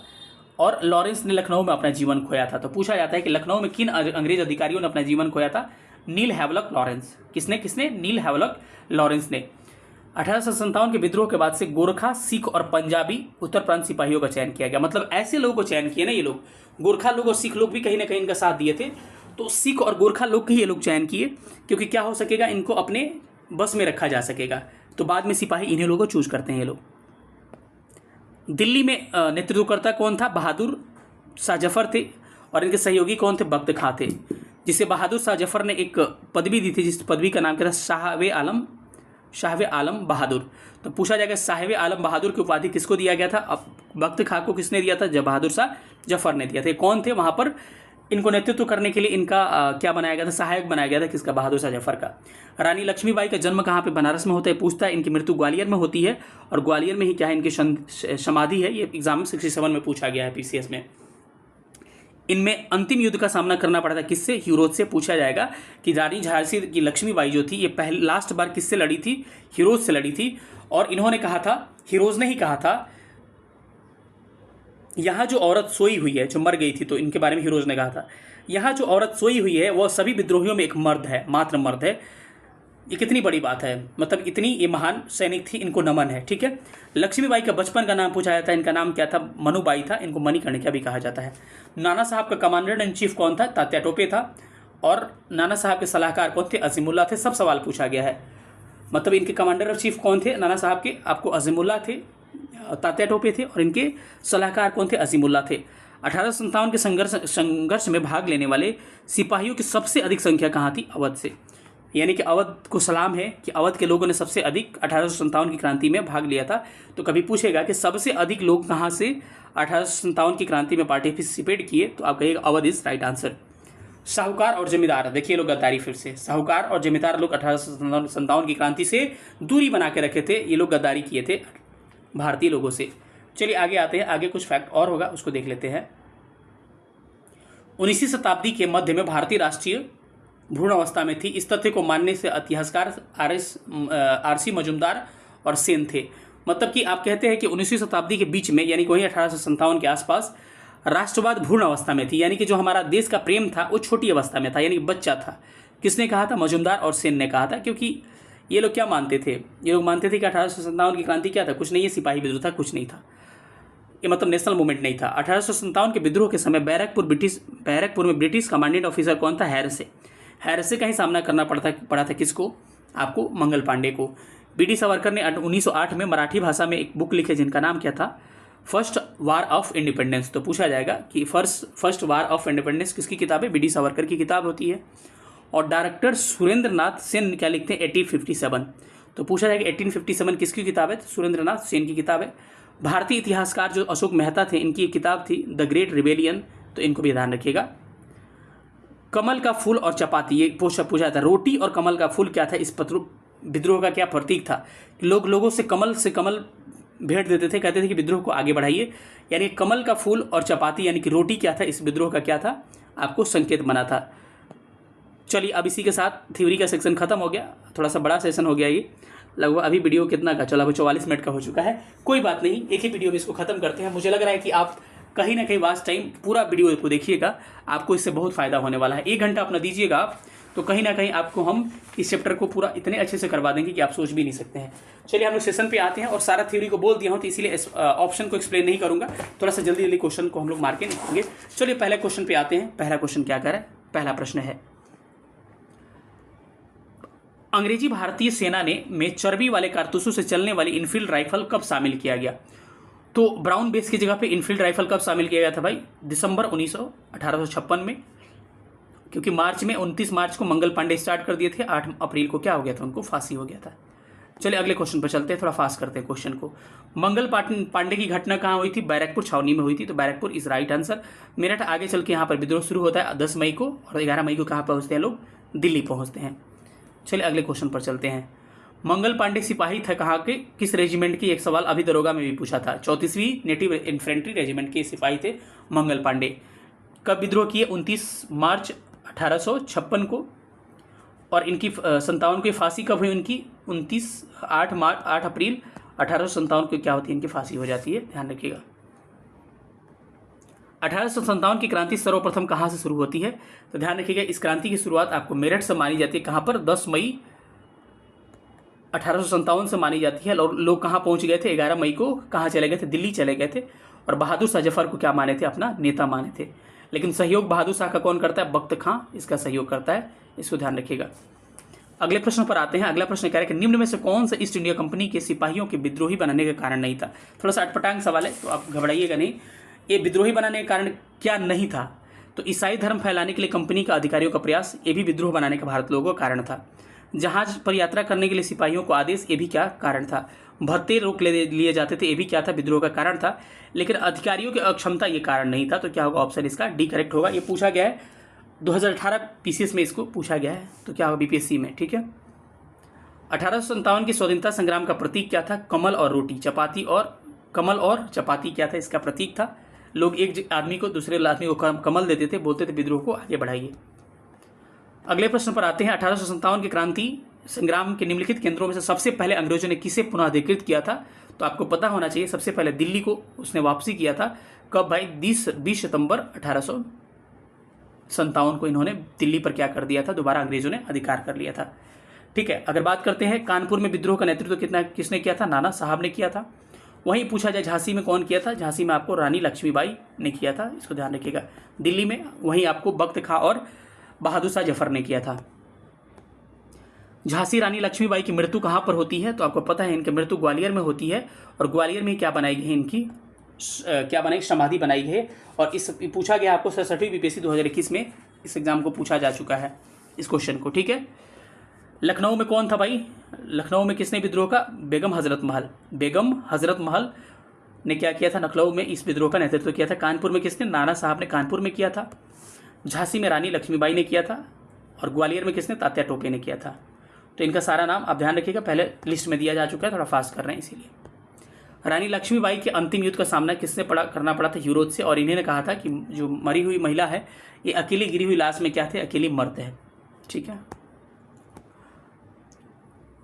और लॉरेंस ने लखनऊ में अपना जीवन खोया था। तो पूछा जाता है कि लखनऊ में किन अंग्रेज अधिकारियों ने अपना जीवन खोया था? नील, हैवलॉक, लॉरेंस। किसने? नील, हैवलॉक, लॉरेंस ने। 1857 के विद्रोह के बाद से गोरखा, सिख और पंजाबी उत्तर प्रांत सिपाहियों का चयन किया गया। मतलब ऐसे लोगों को चयन किए ना ये लोग, गोरखा लोग और सिख लोग भी कहीं ना कहीं इनका साथ दिए थे, तो सिख और गोरखा लोग के ही ये लोग चयन किए, क्योंकि क्या हो सकेगा, इनको अपने बस में रखा जा सकेगा। तो बाद में सिपाही इन्हीं लोगों को चूज करते हैं ये लोग। दिल्ली में नेतृत्वकर्ता कौन था? बहादुर शाह जफर थे, और इनके सहयोगी कौन थे? बख्त खां थे, जिसे बहादुर शाह जफर ने एक पदवी दी थी, जिस पदवी का नाम क्या था? शाहवे आलम बहादुर। तो पूछा जाएगा साहिब आलम बहादुर की उपाधि किसको दिया गया था? अब बख्त खां को किसने दिया था? जब बहादुर शाह जफर ने दिया था। कौन थे वहाँ पर? इनको नेतृत्व करने के लिए इनका क्या बनाया गया था? सहायक बनाया गया था। किसका? बहादुर शाह जफर का। रानी लक्ष्मीबाई का जन्म कहाँ पे? बनारस में होता है। पूछता है इनकी मृत्यु ग्वालियर में होती है, और ग्वालियर में ही क्या है? इनकी समाधि है। ये एग्जाम में 67 में पूछा गया है, पीसीएस में। इनमें अंतिम युद्ध का सामना करना पड़ा था किससे? हीरोज से। पूछा जाएगा कि रानी झांसी की लक्ष्मीबाई जो थी, ये पहले लास्ट बार किससे लड़ी थी? हीरोज से लड़ी थी। और इन्होंने कहा था, हीरोज ने ही कहा था, यहाँ जो औरत सोई हुई है, जो मर गई थी, तो इनके बारे में हीरोज ने कहा था, यहाँ जो औरत सोई हुई है वह सभी विद्रोहियों में एक मर्द है, मात्र मर्द है। ये कितनी बड़ी बात है, मतलब इतनी ये महान सैनिक थी, इनको नमन है। ठीक है। लक्ष्मीबाई का बचपन का नाम पूछा जाता है, इनका नाम क्या था? मनुबाई था, इनको मणिकर्णिका भी कहा जाता है। नाना साहब का कमांडर इन चीफ कौन था? तात्या टोपे था। और नाना साहब के सलाहकार कौन थे? अजीमुल्लाह थे। सब सवाल पूछा गया है, मतलब इनके कमांडर और चीफ कौन थे? नाना साहब के आपको अजीमुल्लाह थे, तात्या टोपे थे, और इनके सलाहकार कौन थे? अजीमुल्लाह थे। 1857 के संघर्ष में भाग लेने वाले सिपाहियों की सबसे अधिक संख्या कहाँ थी? अवध से। यानी कि अवध को सलाम है कि अवध के लोगों ने सबसे अधिक 1857 की क्रांति में भाग लिया था। तो कभी पूछेगा कि सबसे अधिक लोग कहाँ से 1857 की क्रांति में पार्टिसिपेट किए, तो आप कहिएगा अवध इज राइट आंसर। साहूकार और जमींदार, देखिए लोग गद्दारी फिर से। साहूकार और जमींदार लोग 1857 की क्रांति से दूरी बना के रखे थे, ये लोग गद्दारी किए थे भारतीय लोगों से। चलिए आगे आते हैं, आगे कुछ फैक्ट और होगा, उसको देख लेते हैं। 19वीं शताब्दी के मध्य में भारतीय राष्ट्रीय भ्रूण अवस्था में थी। इस तथ्य को मानने से इतिहासकार आर.सी. मजूमदार और सेन थे। मतलब कि आप कहते हैं कि 19वीं शताब्दी के बीच में, यानी कि वहीं 1857 के आसपास राष्ट्रवाद भ्रूण अवस्था में थी, यानी कि जो हमारा देश का प्रेम था वो छोटी अवस्था में था, यानी कि बच्चा था। किसने कहा था? मजूमदार और सेन ने कहा था। क्योंकि ये लोग क्या मानते थे? ये लोग मानते थे कि 1857 की क्रांति क्या था? कुछ नहीं है, सिपाही विद्रोह था, कुछ नहीं था, ये मतलब नेशनल मूवमेंट नहीं था। 1857 के विद्रोह के समय बैरकपुर में ब्रिटिश कमांडेंट ऑफिसर कौन था? हैरसे का ही सामना करना पड़ा था किसको? आपको मंगल पांडे को। बी.डी. सावरकर ने 1908 में मराठी भाषा में एक बुक लिखे जिनका नाम क्या था? First war of independence. तो पूछा जाएगा कि फर्स्ट वार ऑफ इंडिपेंडेंस किसकी किताब है? बी.डी. सावरकर की किताब होती है। और डायरेक्टर सुरेंद्र नाथ सेन क्या लिखते हैं? 1857। तो पूछा जाएगा 1857 किसकी किताब है? तो सुरेंद्र नाथ सेन की किताब है। भारतीय इतिहासकार जो अशोक मेहता थे, इनकी एक किताब थी द ग्रेट रिबेलियन, तो इनको भी ध्यान रखिएगा। कमल का फूल और चपाती, ये पूछा था, रोटी और कमल का फूल क्या था? इस विद्रोह का क्या प्रतीक था? लोगों से कमल भेंट देते थे, कहते थे कि विद्रोह को आगे बढ़ाइए। यानी कमल का फूल और चपाती यानी कि रोटी क्या था? इस विद्रोह का क्या था? आपको संकेत बना था। चलिए अब इसी के साथ थ्योरी का सेक्शन खत्म हो गया, थोड़ा सा बड़ा सेशन हो गया ये, लगभग अभी वीडियो कितना का चला? 44 मिनट का हो चुका है। कोई बात नहीं, एक ही वीडियो में इसको खत्म करते हैं। मुझे लग रहा है कि आप कहीं ना कहीं वास्ट टाइम पूरा वीडियो को देखिएगा, आपको इससे बहुत फायदा होने वाला है। 1 घंटा अपना दीजिएगा आप, तो कहीं ना कहीं आपको हम इस चैप्टर को पूरा इतने अच्छे से करवा देंगे कि आप सोच भी नहीं सकते हैं। चलिए हम लोग सेशन पे आते हैं, और सारा थ्योरी को बोल दिया हूँ तो इसीलिए ऑप्शन को एक्सप्लेन नहीं करूँगा, थोड़ा सा जल्दी क्वेश्चन को हम लोग मार के निकालेंगे। चलिए पहले क्वेश्चन पे आते हैं। पहला क्वेश्चन क्या कर रहा है? पहला प्रश्न है, अंग्रेजी भारतीय सेना में चर्बी वाले कारतूसों से चलने वाली इनफील्ड राइफल कब शामिल किया गया? तो ब्राउन बेस की जगह पे इनफील्ड राइफल कब शामिल किया गया था भाई? दिसंबर 1856 में। क्योंकि मार्च में 29 मार्च को मंगल पांडे स्टार्ट कर दिए थे, 8 अप्रैल को क्या हो गया था, उनको फांसी हो गया था। चलिए अगले क्वेश्चन पर चलते हैं, थोड़ा फास्ट करते हैं क्वेश्चन को। मंगल पांडे की घटना कहाँ हुई थी? बैरकपुर छावनी में हुई थी, तो Barrackpore is right answer. Meerut आगे चल के यहाँ पर विद्रोह शुरू होता है 10 मई को, और 11 मई को कहाँ पहुँचते हैं लोग? दिल्ली पहुँचते हैं। चलिए अगले क्वेश्चन पर चलते हैं। मंगल पांडे सिपाही था कहाँ के, किस रेजिमेंट की? एक सवाल अभी दरोगा में भी पूछा था। 34वीं नेटिव इन्फेंट्री रेजिमेंट के सिपाही थे मंगल पांडे। कब विद्रोह किए? 29 मार्च 1856 को। और इनकी 57 की फांसी कब हुई उनकी? 8 अप्रैल 1857 को क्या होती है? इनकी फांसी हो जाती है, ध्यान रखिएगा। 1857 की क्रांति सर्वप्रथम कहाँ से शुरू होती है? तो ध्यान रखिएगा, इस क्रांति की शुरुआत आपको मेरठ से मानी जाती है। कहाँ पर? 10 मई 1857 से मानी जाती है। और लोग कहाँ पहुँच गए थे? 11 मई को कहाँ चले गए थे? दिल्ली चले गए थे। और बहादुर शाह जफर को क्या माने थे? अपना नेता माने थे। लेकिन सहयोग बहादुर शाह का कौन करता है? बख्त खां इसका सहयोग करता है, इसको ध्यान रखिएगा। अगले प्रश्न पर आते हैं। अगला प्रश्न कह रहा है कि निम्न में से कौन सा ईस्ट इंडिया कंपनी के सिपाहियों के विद्रोही बनाने का कारण नहीं था? थोड़ा सा अटपटांग सवाल है, तो आप घबराइएगा नहीं। ये विद्रोही बनाने का कारण क्या नहीं था? तो ईसाई धर्म फैलाने के लिए कंपनी का अधिकारियों का प्रयास, ये भी विद्रोह बनाने का भारत लोगों का कारण था। जहाज पर यात्रा करने के लिए सिपाहियों को आदेश, ये भी क्या कारण था? भत्ते रोक लिए जाते थे, ये भी क्या था? विद्रोह का कारण था। लेकिन अधिकारियों की अक्षमता ये कारण नहीं था। तो क्या होगा? ऑप्शन इसका डी करेक्ट होगा। ये पूछा गया है 2018 पीसीएस में, इसको पूछा गया है, तो क्या होगा? बीपीएससी में, ठीक है। 1857 की स्वतंत्रता संग्राम का प्रतीक क्या था? कमल और रोटी, चपाती और कमल और चपाती क्या था? इसका प्रतीक था। लोग एक आदमी को दूसरे आदमी को कमल देते थे, बोलते थे विद्रोह को आगे बढ़ाइए। अगले प्रश्न पर आते हैं। 1857 की क्रांति संग्राम के निम्नलिखित केंद्रों में से सबसे पहले अंग्रेजों ने किसे पुनः अधिकृत किया था? तो आपको पता होना चाहिए, सबसे पहले दिल्ली को उसने वापसी किया था। कब भाई? 20 सितंबर 1857 को इन्होंने दिल्ली पर क्या कर दिया था? दोबारा अंग्रेजों ने अधिकार कर लिया था, ठीक है। अगर बात करते हैं कानपुर में विद्रोह का नेतृत्व किसने किया था? नाना साहब ने किया था। वहीं पूछा जाए झांसी में कौन किया था? झांसी में आपको रानी लक्ष्मीबाई ने किया था, इसको ध्यान रखिएगा। दिल्ली में वहीं आपको बख्त खां और बहादुर शाह जफर ने किया था। झांसी रानी लक्ष्मीबाई की मृत्यु कहाँ पर होती है? तो आपको पता है इनकी मृत्यु ग्वालियर में होती है। और ग्वालियर में क्या बनाई गई? इनकी क्या बनाई? समाधि बनाई गई है। और इस पूछा गया आपको 67वीं बीपीएससी 2021 में, इस एग्जाम को पूछा जा चुका है इस क्वेश्चन को, ठीक है। लखनऊ में कौन था भाई? लखनऊ में किसने विद्रोह का? बेगम हजरत महल। बेगम हजरत महल ने क्या किया था? लखनऊ में इस विद्रोह का नेतृत्व किया था। कानपुर में किसने? नाना साहब ने कानपुर में किया था। झांसी में रानी लक्ष्मीबाई ने किया था। और ग्वालियर में किसने? तात्या टोपे ने किया था। तो इनका सारा नाम आप ध्यान रखिएगा, पहले लिस्ट में दिया जा चुका है, थोड़ा फास्ट कर रहे हैं इसीलिए। रानी लक्ष्मीबाई के अंतिम युद्ध का सामना किसने करना पड़ा था? यूरोप से। और इन्हें कहा था कि जो मरी हुई महिला है ये अकेली गिरी हुई लाश में क्या थे? अकेली मर्द है, ठीक है।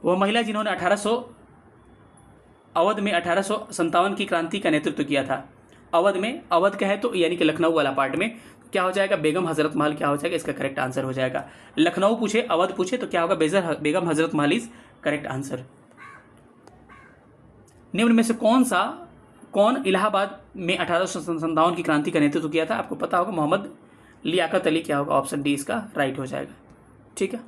वह महिला जिन्होंने अवध में 1857 की क्रांति का नेतृत्व किया था। अवध में, अवध का है तो यानी कि लखनऊ वाला पार्ट में क्या हो जाएगा? बेगम हजरत महल क्या हो जाएगा? इसका करेक्ट आंसर हो जाएगा। लखनऊ पूछे, अवध पूछे तो क्या होगा? Begum Hazrat Mahal is correct answer. निम्न में से कौन इलाहाबाद में 1857 की क्रांति का नेतृत्व किया था? आपको पता होगा, मोहम्मद लियाकत अली क्या होगा? ऑप्शन डी इसका राइट हो जाएगा, ठीक है।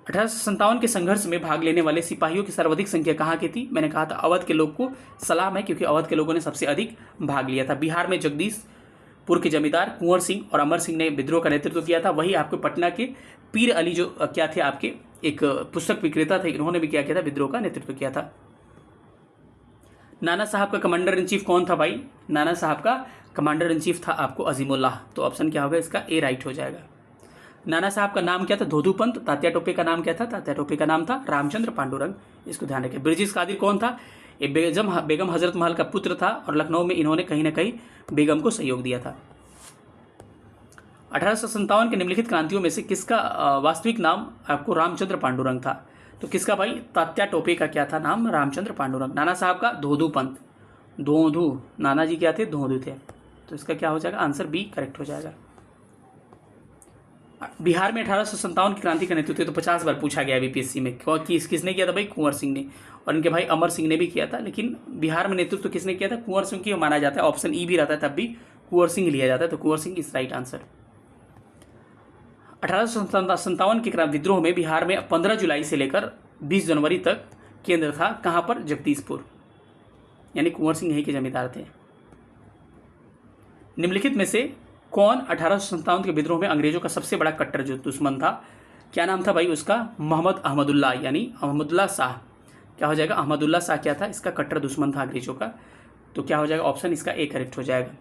1857 के संघर्ष में भाग लेने वाले सिपाहियों की सर्वाधिक संख्या कहाँ की थी? मैंने कहा था अवध के लोग को सलाम है, क्योंकि अवध के लोगों ने सबसे अधिक भाग लिया था। बिहार में जगदीशपुर के जमींदार कुंवर सिंह और अमर सिंह ने विद्रोह का नेतृत्व किया था। वही आपको पटना के पीर अली जो क्या थे आपके एक पुस्तक विक्रेता थे, इन्होंने भी क्या किया था? विद्रोह का नेतृत्व किया था। नाना साहब का कमांडर इन चीफ कौन था भाई? नाना साहब का कमांडर इन चीफ था आपको अजीमुल्लाह। तो ऑप्शन क्या होगा? इसका ए राइट हो जाएगा। नाना साहब का नाम क्या था? धोधू पंत। तात्या टोपे का नाम क्या था? तात्या टोपे का नाम था रामचंद्र पांडुरंग, इसको ध्यान रखें। ब्रिजेश कादिर कौन था? ये बेगम हजरत महल का पुत्र था और लखनऊ में इन्होंने कहीं ना कहीं बेगम को सहयोग दिया था। 1857 के निम्नलिखित क्रांतियों में से किसका वास्तविक नाम आपको रामचंद्र पांडुरंग था? तो किसका भाई? तात्या टोपे का क्या था नाम? रामचंद्र पांडुरंग। नाना साहब का धोधू पंत। धोधू, नाना जी क्या थे? धोधू थे। तो इसका क्या हो जाएगा? आंसर बी करेक्ट हो जाएगा। बिहार में 1857 की क्रांति का नेतृत्व तो 50 बार पूछा गया बीपीएससी में। किसने किया था भाई? कुंवर सिंह ने। और इनके भाई अमर सिंह ने भी किया था। लेकिन बिहार में नेतृत्व किसने किया था? कुंवर सिंह की माना जाता है। ऑप्शन ई भी रहता है, तब भी कुंवर सिंह लिया जाता है। तो Kunwar Singh is right answer. 1857 के विद्रोह में बिहार में 15 जुलाई से लेकर 20 जनवरी तक केंद्र था। कहाँ पर? जगदीशपुर, यानी कुंवर सिंह यहीं के जमींदार थे। निम्नलिखित में से कौन 1857 के विद्रोह में अंग्रेजों का सबसे बड़ा कट्टर जो दुश्मन था? क्या नाम था भाई उसका? मोहम्मद अहमदुल्ला, यानी अहमदुल्ला शाह। क्या हो जाएगा? अहमदुल्ला शाह क्या था? इसका कट्टर दुश्मन था अंग्रेजों का। तो क्या हो जाएगा? ऑप्शन इसका ए करेक्ट हो जाएगा।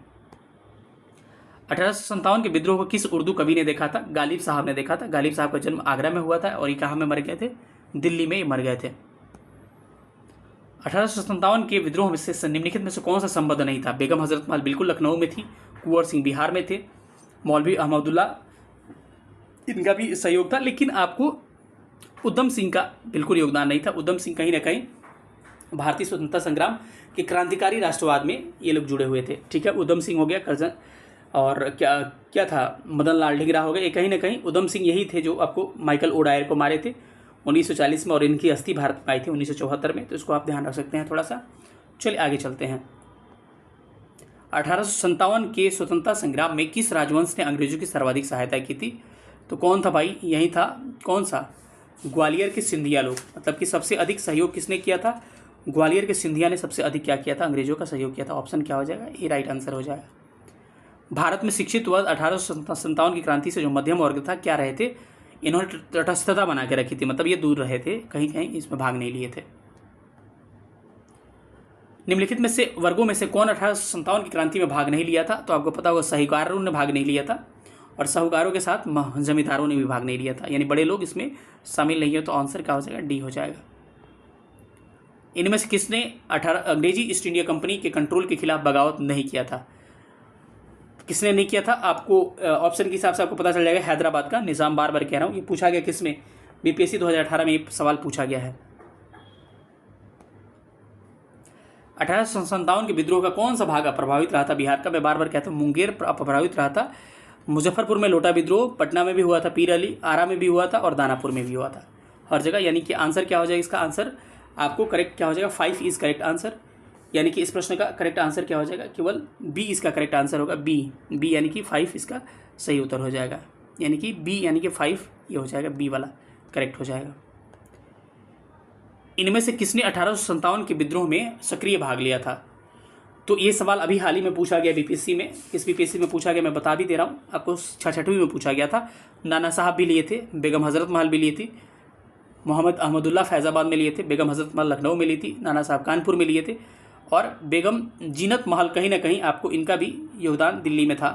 1857 के विद्रोह को किस उर्दू कवि ने देखा था? गालिब साहब ने देखा था। गालिब साहब का जन्म आगरा में हुआ था और ये कहाँ में मर गए थे? दिल्ली में मर गए थे। 1857 के विद्रोह में से निम्नलिखित में से कौन सा संबंध नहीं था? बेगम हजरत महल बिल्कुल लखनऊ में थी, कुंवर सिंह बिहार में थे, मौलवी अहमदुल्ला इनका भी सहयोग था, लेकिन आपको उधम सिंह का बिल्कुल योगदान नहीं था। उधम सिंह कहीं ना कहीं भारतीय स्वतंत्रता संग्राम के क्रांतिकारी राष्ट्रवाद में ये लोग जुड़े हुए थे। ठीक है, उधम सिंह हो गया करजन, और क्या क्या था, मदन लाल ढींगरा हो गया। ये कहीं ना कहीं उधम सिंह यही थे जो आपको माइकल ओडायर को मारे थे 1940 में, और इनकी अस्थि भारत में आई थी 1974 में। तो इसको आप ध्यान रख सकते हैं थोड़ा सा। चलिए आगे चलते हैं। 1857 के स्वतंत्रता संग्राम में किस राजवंश ने अंग्रेजों की सर्वाधिक सहायता की थी? तो कौन था भाई? यही था, कौन सा? ग्वालियर के सिंधिया लोग। मतलब कि सबसे अधिक सहयोग किसने किया था? ग्वालियर के सिंधिया ने सबसे अधिक क्या किया था? अंग्रेजों का सहयोग किया था। ऑप्शन क्या हो जाएगा? ये राइट आंसर हो जाएगा। भारत में शिक्षित वर्ग 1857 की क्रांति से जो मध्यम वर्ग था क्या रहे थे? इन्होंने तटस्थता बना के रखी थी, मतलब ये दूर रहे थे, कहीं कहीं इसमें भाग नहीं लिए थे। निम्नलिखित में से वर्गों में से कौन 1857 की क्रांति में भाग नहीं लिया था? तो आपको पता होगा साहूकारों ने भाग नहीं लिया था, और साहूकारों के साथ जमींदारों ने भी भाग नहीं लिया था, यानी बड़े लोग इसमें शामिल नहीं है। तो आंसर क्या हो जाएगा? डी हो जाएगा। इनमें से किसने अंग्रेजी ईस्ट इंडिया कंपनी के कंट्रोल के खिलाफ बगावत नहीं किया था? किसने नहीं किया था? आपको ऑप्शन के हिसाब से आपको पता चल जाएगा। हैदराबाद का निज़ाम, बार बार कह रहा हूँ, ये पूछा गया किसमें? बीपीएससी 2018 में ये सवाल पूछा गया है। 1857 के विद्रोह का कौन सा भाग अप्रभावित रहा था बिहार का? मैं बार बार कहता हूँ, मुंगेर अप्रभावित रहा था, मुजफ्फरपुर में लोटा विद्रोह, पटना में भी हुआ था, पीर अली, आरा में भी हुआ था, और दानापुर में भी हुआ था, हर जगह। यानी कि आंसर क्या हो जाएगा? इसका आंसर आपको करेक्ट क्या हो जाएगा? 5 इज करेक्ट आंसर। यानी कि इस प्रश्न का करेक्ट आंसर क्या हो जाएगा? केवल बी इसका करेक्ट आंसर होगा। बी यानी कि 5 इसका सही उत्तर हो जाएगा। यानी कि बी यानी कि 5 ये हो जाएगा, बी वाला करेक्ट हो जाएगा। इनमें से किसने 1857 के विद्रोह में सक्रिय भाग लिया था? तो ये सवाल अभी हाल ही में पूछा गया बीपीएससी में। किस बीपीएससी में पूछा गया मैं बता भी दे रहा हूँ आपको। 6वीं में पूछा गया था। नाना साहब भी लिए थे, बेगम हजरत महल भी लिए थी, मोहम्मद अहमदुल्ला फैज़ाबाद में लिए थे, बेगम हजरत महल लखनऊ में ली थी, नाना साहब कानपुर में लिए थे, और बेगम जीनत महल कहीं ना कहीं आपको इनका भी योगदान दिल्ली में था।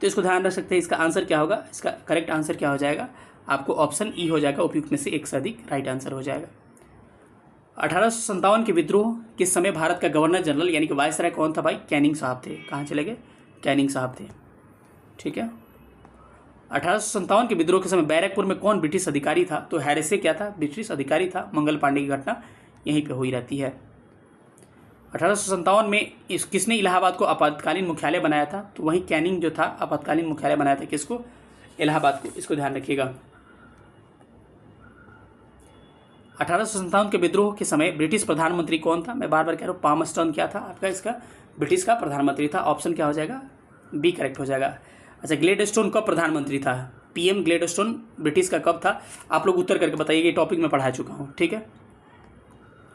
तो इसको ध्यान रख सकते हैं। इसका आंसर क्या होगा? इसका करेक्ट आंसर क्या हो जाएगा? आपको ऑप्शन ई हो जाएगा, उपयुक्त में से एक से अधिक राइट आंसर हो जाएगा। 1857 के विद्रोह के समय भारत का गवर्नर जनरल यानी कि वायसराय कौन था भाई? कैनिंग साहब थे। कहाँ चले गए? कैनिंग साहब थे। ठीक है। 1857 के विद्रोह के समय बैरकपुर में कौन ब्रिटिश अधिकारी था? तो हैरिसे क्या था? ब्रिटिश अधिकारी था। मंगल पांडे की घटना यहीं पे हुई रहती है। 1857 में किसने इलाहाबाद को आपातकालीन मुख्यालय बनाया था? तो वहीं कैनिंग जो था आपातकालीन मुख्यालय बनाया था। किसको? इलाहाबाद को। इसको ध्यान रखिएगा। 1857 के विद्रोह के समय ब्रिटिश प्रधानमंत्री कौन था? मैं बार बार कह रहा हूँ, पामस्टर्न क्या था आपका? इसका ब्रिटिश का प्रधानमंत्री था। ऑप्शन क्या हो जाएगा? बी करेक्ट हो जाएगा। अच्छा, ग्लेडस्टोन कब प्रधानमंत्री था? पीएम ग्लेडस्टोन ब्रिटिश का कब था? आप लोग उत्तर करके बताइए, टॉपिक में पढ़ा चुका हूँ। ठीक है।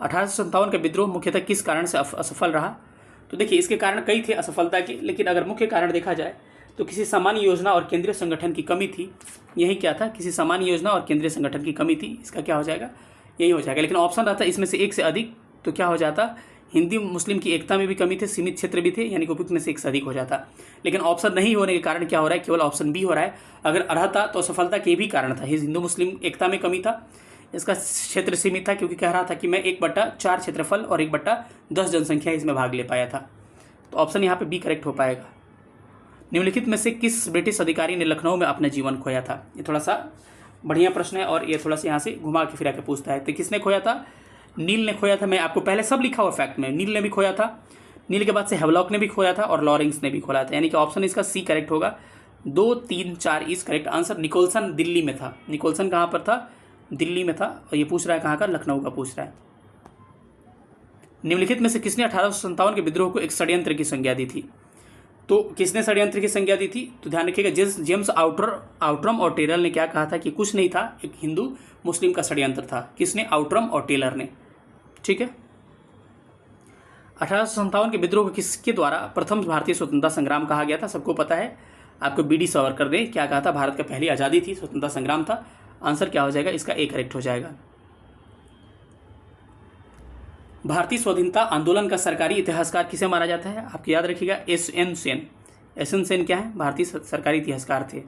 1857 का विद्रोह मुख्यतः किस कारण से असफल रहा? तो देखिए, इसके कारण कई थे असफलता के, लेकिन अगर मुख्य कारण देखा जाए तो किसी सामान्य योजना और केंद्रीय संगठन की कमी थी। यही क्या था? किसी सामान्य योजना और केंद्रीय संगठन की कमी थी। इसका क्या हो जाएगा? यही हो जाएगा। लेकिन ऑप्शन रहता इसमें से एक से अधिक, तो क्या हो जाता? हिंदी मुस्लिम की एकता में भी कमी थे, सीमित क्षेत्र भी थे, यानी कि उपयुक्त में से एक से अधिक हो जाता। लेकिन ऑप्शन नहीं होने के कारण क्या हो रहा है? केवल ऑप्शन बी हो रहा है। अगर रहता तो असफलता के भी कारण था। हिंदू मुस्लिम एकता में कमी था, इसका क्षेत्र सीमित था, क्योंकि कह रहा था कि मैं 1/4 क्षेत्रफल और 1/10 जनसंख्या इसमें भाग ले पाया था। तो ऑप्शन यहाँ पे बी करेक्ट हो पाएगा। निम्नलिखित में से किस ब्रिटिश अधिकारी ने लखनऊ में अपना जीवन खोया था? ये थोड़ा सा बढ़िया प्रश्न है, और ये थोड़ा सा यहाँ से घुमा के फिरा के पूछता है। तो किसने खोया था? नील ने खोया था। मैं आपको पहले सब लिखा हुआ फैक्ट में, नील ने भी खोया था, नील के बाद से हेवलॉक ने भी खोया था, और लॉरेंस ने भी खोया था। यानी कि ऑप्शन इसका सी करेक्ट होगा। 2, 3, 4 is correct answer. Nicholson Delhi में था। निकोलसन कहाँ पर था? दिल्ली में था। और ये पूछ रहा है कहाँ का? लखनऊ का पूछ रहा है। निम्नलिखित में से किसने 1857 के विद्रोह को एक षड्यंत्र की संज्ञा दी थी? तो किसने षड्यंत्र की संज्ञा दी थी? तो ध्यान रखिएगा, जेम्स आउट्रम और टेलर ने क्या कहा था कि कुछ नहीं था, एक हिंदू मुस्लिम का षड्यंत्र था। किसने? आउट्रम और टेलर ने। ठीक है। 1857 के विद्रोह को किसके द्वारा प्रथम भारतीय स्वतंत्रता संग्राम कहा गया था? सबको पता है, आपको बी डी सावरकर ने क्या कहा था, भारत का पहली आज़ादी थी, स्वतंत्रता संग्राम था। आंसर क्या हो जाएगा इसका, ए करेक्ट हो जाएगा। भारतीय स्वाधीनता आंदोलन का सरकारी इतिहासकार किसे माना जाता है, आपको याद रखिएगा एस.एन. सेन। एस.एन. सेन क्या है, भारतीय सरकारी इतिहासकार थे।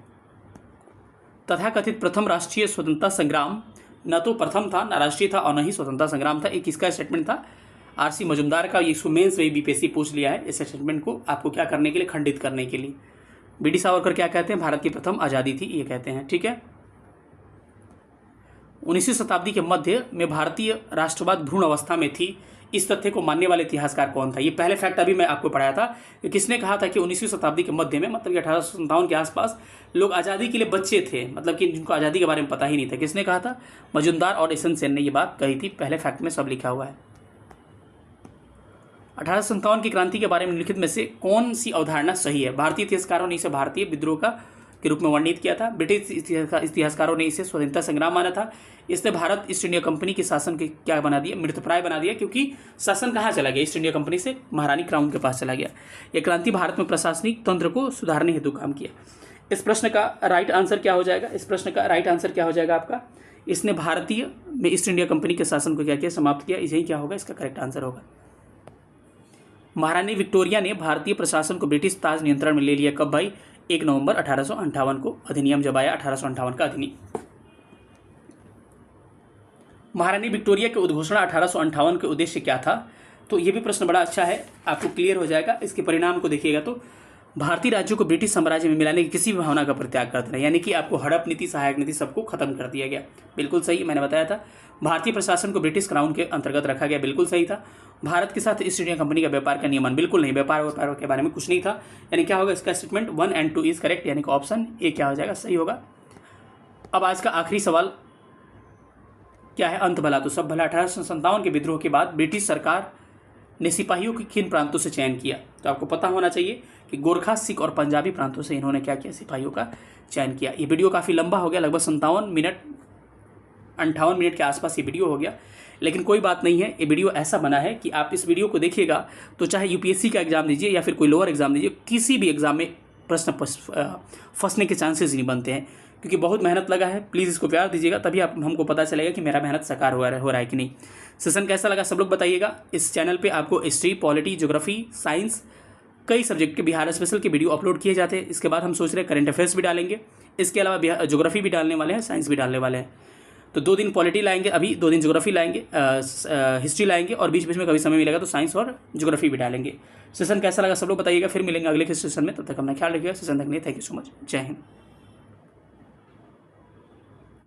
तथाकथित प्रथम राष्ट्रीय स्वतंत्रता संग्राम न तो प्रथम था, न राष्ट्रीय था और न ही स्वतंत्रता संग्राम था। एक इसका स्टेटमेंट था आर.सी. मजुमदार का। इसको मेंस में बीपीएससी पूछ लिया है, इस स्टेटमेंट को आपको क्या करने के लिए, खंडित करने के लिए। बी.डी. सावरकर क्या कहते हैं, भारत की प्रथम आज़ादी थी, ये कहते हैं। ठीक है। 19वीं शताब्दी के मध्य में भारतीय राष्ट्रवाद भ्रूण अवस्था में थी, इस तथ्य को मानने वाले इतिहासकार कौन था। ये पहले फैक्ट अभी मैं आपको पढ़ाया था कि किसने कहा था कि 19वीं शताब्दी के मध्य में, मतलब कि 1857 के आसपास लोग आज़ादी के लिए बच्चे थे, मतलब कि जिनको आज़ादी के बारे में पता ही नहीं था। किसने कहा था, मजुमदार और एस.एन. सेन ने ये बात कही थी, पहले फैक्ट में सब लिखा हुआ है। 1857 की क्रांति के बारे में निम्नलिखित में से कौन सी अवधारणा सही है। भारतीय इतिहासकारों ने इसे भारतीय विद्रोह के रूप में वर्णित किया था। ब्रिटिश इतिहासकारों ने इसे स्वतंत्रता संग्राम माना था। इसने भारत ईस्ट इंडिया कंपनी के शासन के क्या बना दिया, मृतप्राय बना दिया, क्योंकि शासन कहाँ चला गया, ईस्ट इंडिया कंपनी से महारानी क्राउन के पास चला गया। यह क्रांति भारत में प्रशासनिक तंत्र को सुधारने हेतु काम किया। इस प्रश्न का राइट आंसर क्या हो जाएगा, इस प्रश्न का राइट आंसर क्या हो जाएगा आपका, इसने भारतीय में ईस्ट इंडिया कंपनी के शासन को क्या किया, समाप्त किया। यही क्या होगा, इसका करेक्ट आंसर होगा। महारानी विक्टोरिया ने भारतीय प्रशासन को ब्रिटिश ताज नियंत्रण में ले लिया कब भाई, 1 नवंबर 1858 को अधिनियम जब आया, 1858 का अधिनियम। महारानी विक्टोरिया के उद्घोषणा 1858 के उद्देश्य क्या था, तो ये भी प्रश्न बड़ा अच्छा है, आपको क्लियर हो जाएगा। इसके परिणाम को देखिएगा तो भारतीय राज्यों को ब्रिटिश साम्राज्य में मिलाने की किसी भी भावना का परित्याग कर देना, यानी कि आपको हड़प नीति, सहायक नीति सबको खत्म कर दिया गया। बिल्कुल सही, मैंने बताया था। भारतीय प्रशासन को ब्रिटिश क्राउन के अंतर्गत रखा गया, बिल्कुल सही था। भारत के साथ ईस्ट इंडिया कंपनी का व्यापार का नियमन, बिल्कुल नहीं, व्यापार के बारे में कुछ नहीं था। यानी क्या होगा इसका स्टेटमेंट 1 और 2 इज करेक्ट, यानी कि ऑप्शन ए क्या हो जाएगा, सही होगा। अब आज का आखिरी सवाल क्या है, अंत भला तो सब भला। 1857 के विद्रोह के बाद ब्रिटिश सरकार ने सिपाहियों के किन प्रांतों से चयन किया, तो आपको पता होना चाहिए कि गोरखा, सिख और पंजाबी प्रांतों से इन्होंने क्या किया, सिपाहियों का चयन किया। ये वीडियो काफ़ी लंबा हो गया, लगभग 58 मिनट 58 मिनट के आसपास ये वीडियो हो गया, लेकिन कोई बात नहीं है। ये वीडियो ऐसा बना है कि आप इस वीडियो को देखिएगा तो चाहे यूपीएससी का एग्जाम दीजिए या फिर कोई लोअर एग्जाम दीजिए, किसी भी एग्जाम में प्रश्न फंसने के चांसेस नहीं बनते हैं, क्योंकि बहुत मेहनत लगा है। प्लीज़ इसको प्यार दीजिएगा, तभी आप हमको पता चलेगा कि मेरा मेहनत साकार हो रहा है कि नहीं। सेशन कैसा लगा सब लोग बताइएगा। इस चैनल पे आपको हिस्ट्री, पॉलिटी, ज्योग्राफी, साइंस, कई सब्जेक्ट के बिहार स्पेशल के वीडियो अपलोड किए जाते हैं। इसके बाद हम सोच रहे हैं करंट अफेयर्स भी डालेंगे, इसके अलावा ज्योग्राफी भी डालने वाले हैं, साइंस भी डालने वाले हैं। तो 2 दिन पॉलिटी लाएंगे, अभी 2 दिन ज्योग्राफी लाएंगे, हिस्ट्री लाएंगे, और बीच बीच में कभी समय मिलेगा तो साइंस और ज्योग्राफी भी डालेंगे। सेशन कैसा लगा सब लोग बताइएगा। फिर मिलेंगे अगले के सेशन में, तब तक अपना ख्याल रखिएगा। सेशन तक नहीं, थैंक यू सो मच, जय हिंद।